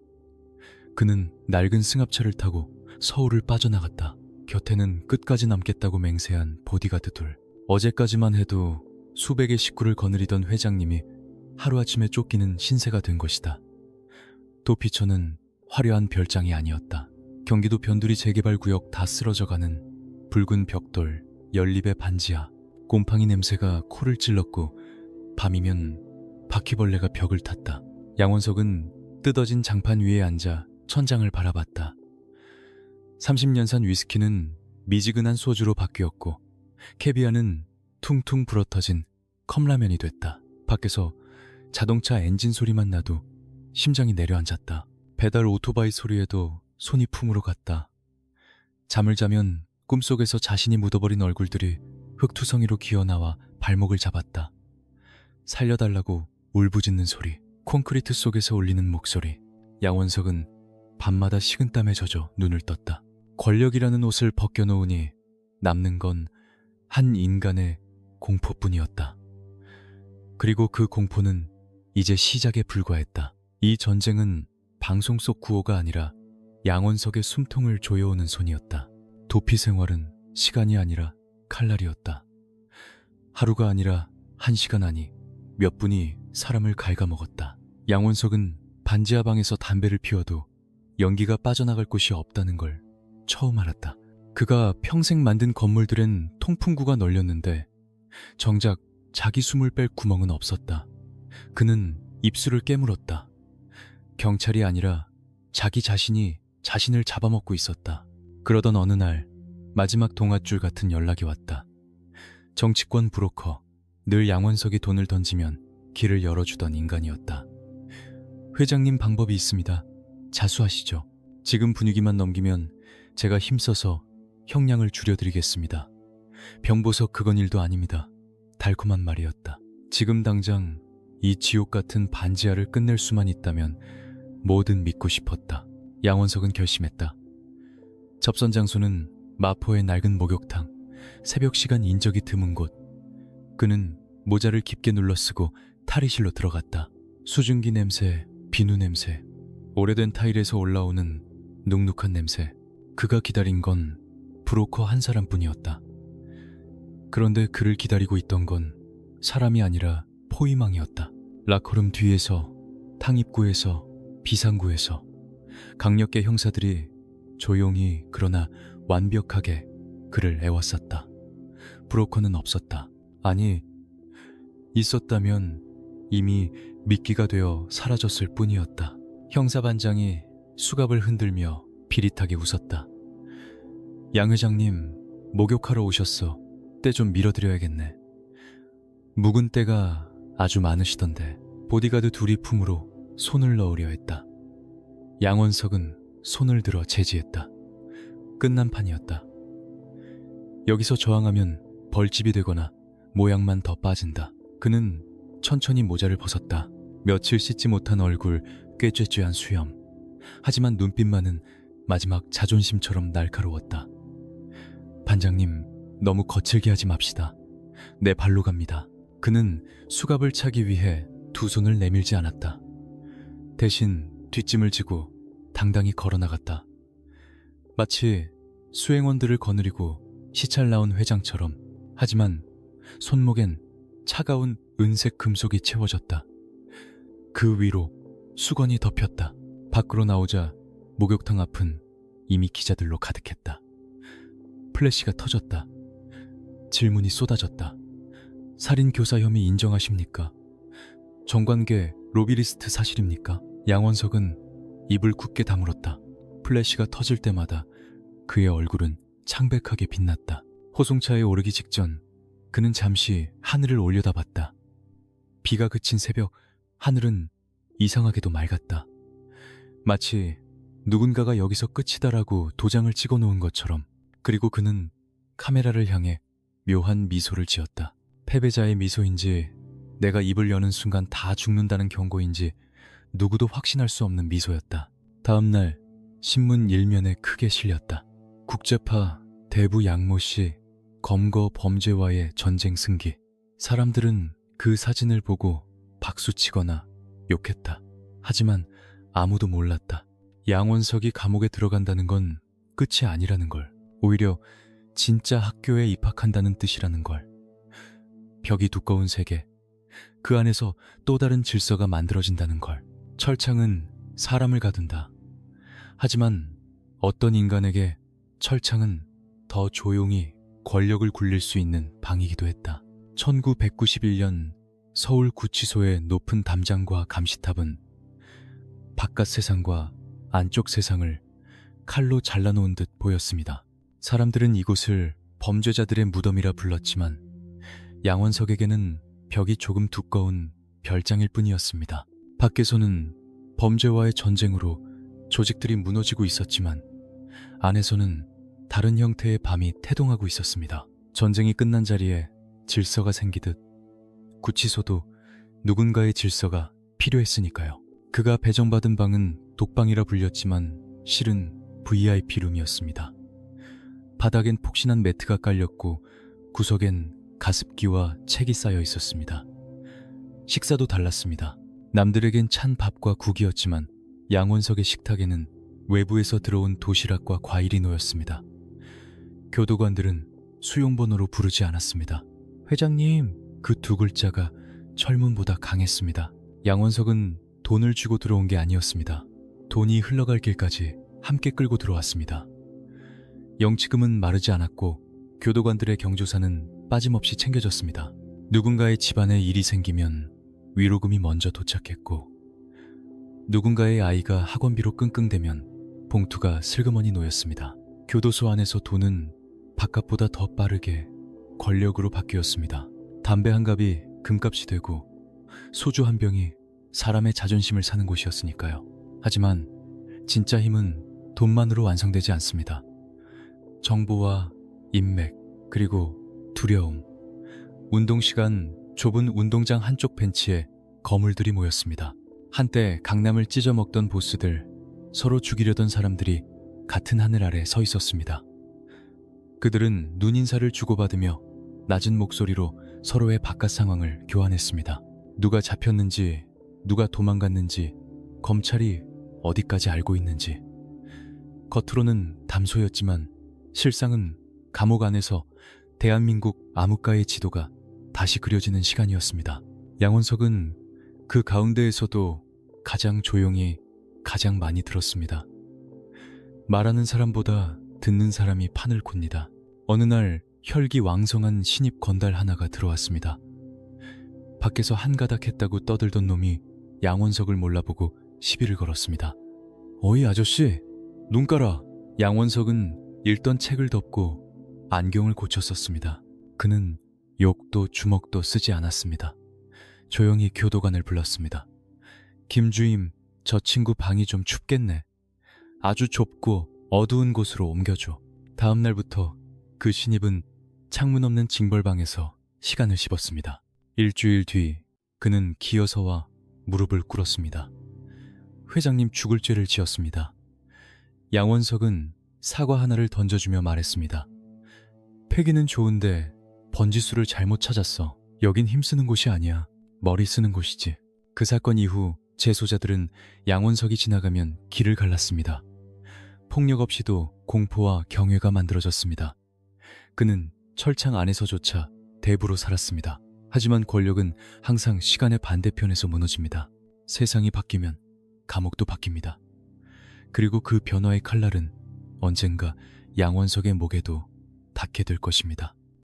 그는 낡은 승합차를 타고 서울을 빠져나갔다. 곁에는 끝까지 남겠다고 맹세한 보디가드 둘. 어제까지만 해도 수백의 식구를 거느리던 회장님이 하루아침에 쫓기는 신세가 된 것이다. 도피처는 화려한 별장이 아니었다. 경기도 변두리 재개발 구역 다 쓰러져가는 붉은 벽돌, 연립의 반지하, 곰팡이 냄새가 코를 찔렀고 밤이면 바퀴벌레가 벽을 탔다. 양원석은 뜯어진 장판 위에 앉아 천장을 바라봤다. 30년산 위스키는 미지근한 소주로 바뀌었고 캐비아는 퉁퉁 불어터진 컵라면이 됐다. 밖에서 자동차 엔진 소리만 나도 심장이 내려앉았다. 배달 오토바이 소리에도 손이 품으로 갔다. 잠을 자면 꿈속에서 자신이 묻어버린 얼굴들이 흙투성이로 기어나와 발목을 잡았다. 살려달라고 울부짖는 소리, 콘크리트 속에서 울리는 목소리. 양원석은 밤마다 식은땀에 젖어 눈을 떴다. 권력이라는 옷을 벗겨놓으니 남는 건 한 인간의 공포뿐이었다. 그리고 그 공포는 이제 시작에 불과했다. 이 전쟁은 방송 속 구호가 아니라 양원석의 숨통을 조여오는 손이었다. 도피 생활은 시간이 아니라 칼날이었다. 하루가 아니라 1시간 아니 몇 분이 사람을 갉아먹었다. 양원석은 반지하 방에서 담배를 피워도 연기가 빠져나갈 곳이 없다는 걸 처음 알았다. 그가 평생 만든 건물들엔 통풍구가 널렸는데 정작 자기 숨을 뺄 구멍은 없었다. 그는 입술을 깨물었다. 경찰이 아니라 자기 자신이 자신을 잡아먹고 있었다. 그러던 어느 날 마지막 동아줄 같은 연락이 왔다. 정치권 브로커, 늘 양원석이 돈을 던지면 길을 열어주던 인간이었다. 회장님 방법이 있습니다. 자수하시죠. 지금 분위기만 넘기면 제가 힘써서 형량을 줄여드리겠습니다. 병보석 그건 일도 아닙니다. 달콤한 말이었다. 지금 당장 이 지옥 같은 반지하를 끝낼 수만 있다면 뭐든 믿고 싶었다. 양원석은 결심했다. 접선 장소는 마포의 낡은 목욕탕, 새벽 시간 인적이 드문 곳. 그는 모자를 깊게 눌러쓰고 탈의실로 들어갔다. 수증기 냄새, 비누 냄새, 오래된 타일에서 올라오는 눅눅한 냄새. 그가 기다린 건 브로커 한 사람뿐이었다. 그런데 그를 기다리고 있던 건 사람이 아니라 포위망이었다. 라커룸 뒤에서, 탕입구에서, 비상구에서 강력계 형사들이 조용히 그러나 완벽하게 그를 애워쌌다. 브로커는 없었다. 아니, 있었다면 이미 미끼가 되어 사라졌을 뿐이었다. 형사반장이 수갑을 흔들며 비릿하게 웃었다. 양 회장님, 목욕하러 오셨어. 때 좀 밀어드려야겠네. 묵은 때가 아주 많으시던데. 보디가드 둘이 품으로 손을 넣으려 했다. 양원석은 손을 들어 제지했다. 끝난 판이었다. 여기서 저항하면 벌집이 되거나 모양만 더 빠진다. 그는 천천히 모자를 벗었다. 며칠 씻지 못한 얼굴, 꾀죄죄한 수염. 하지만 눈빛만은 마지막 자존심처럼 날카로웠다. 반장님, 너무 거칠게 하지 맙시다. 내 발로 갑니다. 그는 수갑을 차기 위해 두 손을 내밀지 않았다. 대신 뒷짐을 지고 당당히 걸어나갔다. 마치 수행원들을 거느리고 시찰 나온 회장처럼. 하지만 손목엔 차가운 은색 금속이 채워졌다. 그 위로 수건이 덮였다. 밖으로 나오자 목욕탕 앞은 이미 기자들로 가득했다. 플래시가 터졌다. 질문이 쏟아졌다. 살인교사 혐의 인정하십니까? 정관계 로비리스트 사실입니까? 양원석은 입을 굳게 다물었다. 플래시가 터질 때마다 그의 얼굴은 창백하게 빛났다. 호송차에 오르기 직전 그는 잠시 하늘을 올려다봤다. 비가 그친 새벽, 하늘은 이상하게도 맑았다. 마치 누군가가 여기서 끝이다라고 도장을 찍어놓은 것처럼. 그리고 그는 카메라를 향해 묘한 미소를 지었다. 패배자의 미소인지 내가 입을 여는 순간 다 죽는다는 경고인지 누구도 확신할 수 없는 미소였다. 다음 날 신문 일면에 크게 실렸다. 국제파 대부 양모씨 검거 범죄와의 전쟁 승기. 사람들은 그 사진을 보고 박수치거나 욕했다. 하지만 아무도 몰랐다. 양원석이 감옥에 들어간다는 건 끝이 아니라는 걸. 오히려 진짜 학교에 입학한다는 뜻이라는 걸. 벽이 두꺼운 세계, 그 안에서 또 다른 질서가 만들어진다는 걸. 철창은 사람을 가둔다. 하지만 어떤 인간에게 철창은 더 조용히 권력을 굴릴 수 있는 방이기도 했다. 1991년 서울 구치소의 높은 담장과 감시탑은 바깥 세상과 안쪽 세상을 칼로 잘라놓은 듯 보였습니다. 사람들은 이곳을 범죄자들의 무덤이라 불렀지만 양원석에게는 벽이 조금 두꺼운 별장일 뿐이었습니다. 밖에서는 범죄와의 전쟁으로 조직들이 무너지고 있었지만 안에서는 다른 형태의 밤이 태동하고 있었습니다. 전쟁이 끝난 자리에 질서가 생기듯 구치소도 누군가의 질서가 필요했으니까요. 그가 배정받은 방은 독방이라 불렸지만 실은 VIP룸이었습니다. 바닥엔 폭신한 매트가 깔렸고 구석엔 가습기와 책이 쌓여 있었습니다. 식사도 달랐습니다. 남들에겐 찬 밥과 국이었지만 양원석의 식탁에는 외부에서 들어온 도시락과 과일이 놓였습니다. 교도관들은 수용번호로 부르지 않았습니다. 회장님, 그 두 글자가 철문보다 강했습니다. 양원석은 돈을 주고 들어온 게 아니었습니다. 돈이 흘러갈 길까지 함께 끌고 들어왔습니다. 영치금은 마르지 않았고 교도관들의 경조사는 빠짐없이 챙겨졌습니다. 누군가의 집안에 일이 생기면 위로금이 먼저 도착했고 누군가의 아이가 학원비로 끙끙대면 봉투가 슬그머니 놓였습니다. 교도소 안에서 돈은 바깥보다 더 빠르게 권력으로 바뀌었습니다. 담배 한 갑이 금값이 되고 소주 한 병이 사람의 자존심을 사는 곳이었으니까요. 하지만 진짜 힘은 돈만으로 완성되지 않습니다. 정보와 인맥, 그리고 두려움. 운동시간 좁은 운동장 한쪽 벤치에 거물들이 모였습니다. 한때 강남을 찢어먹던 보스들, 서로 죽이려던 사람들이 같은 하늘 아래 서 있었습니다. 그들은 눈인사를 주고받으며 낮은 목소리로 서로의 바깥 상황을 교환했습니다. 누가 잡혔는지, 누가 도망갔는지, 검찰이 어디까지 알고 있는지. 겉으로는 담소였지만 실상은 감옥 안에서 대한민국 암흑가의 지도가 다시 그려지는 시간이었습니다. 양원석은 그 가운데에서도 가장 조용히 가장 많이 들었습니다. 말하는 사람보다 듣는 사람이 판을 굽니다. 어느 날 혈기왕성한 신입 건달 하나가 들어왔습니다. 밖에서 한가닥 했다고 떠들던 놈이 양원석을 몰라보고 시비를 걸었습니다. 어이 아저씨, 눈 깔아. 양원석은 읽던 책을 덮고 안경을 고쳤었습니다. 그는 욕도 주먹도 쓰지 않았습니다. 조용히 교도관을 불렀습니다. 김주임, 저 친구 방이 좀 춥겠네. 아주 좁고 어두운 곳으로 옮겨줘. 다음 날부터 그 신입은 창문 없는 징벌방에서 시간을 씹었습니다. 일주일 뒤 그는 기어서와 무릎을 꿇었습니다. 회장님 죽을 죄를 지었습니다. 양원석은 사과 하나를 던져주며 말했습니다. 패기는 좋은데 번지수를 잘못 찾았어. 여긴 힘쓰는 곳이 아니야. 머리 쓰는 곳이지. 그 사건 이후 재소자들은 양원석이 지나가면 길을 갈랐습니다. 폭력 없이도 공포와 경외가 만들어졌습니다. 그는 철창 안에서조차 대부로 살았습니다. 하지만 권력은 항상 시간의 반대편에서 무너집니다. 세상이 바뀌면 감옥도 바뀝니다. 그리고 그 변화의 칼날은 언젠가 양원석의 목에도 닿게 될 것입니다.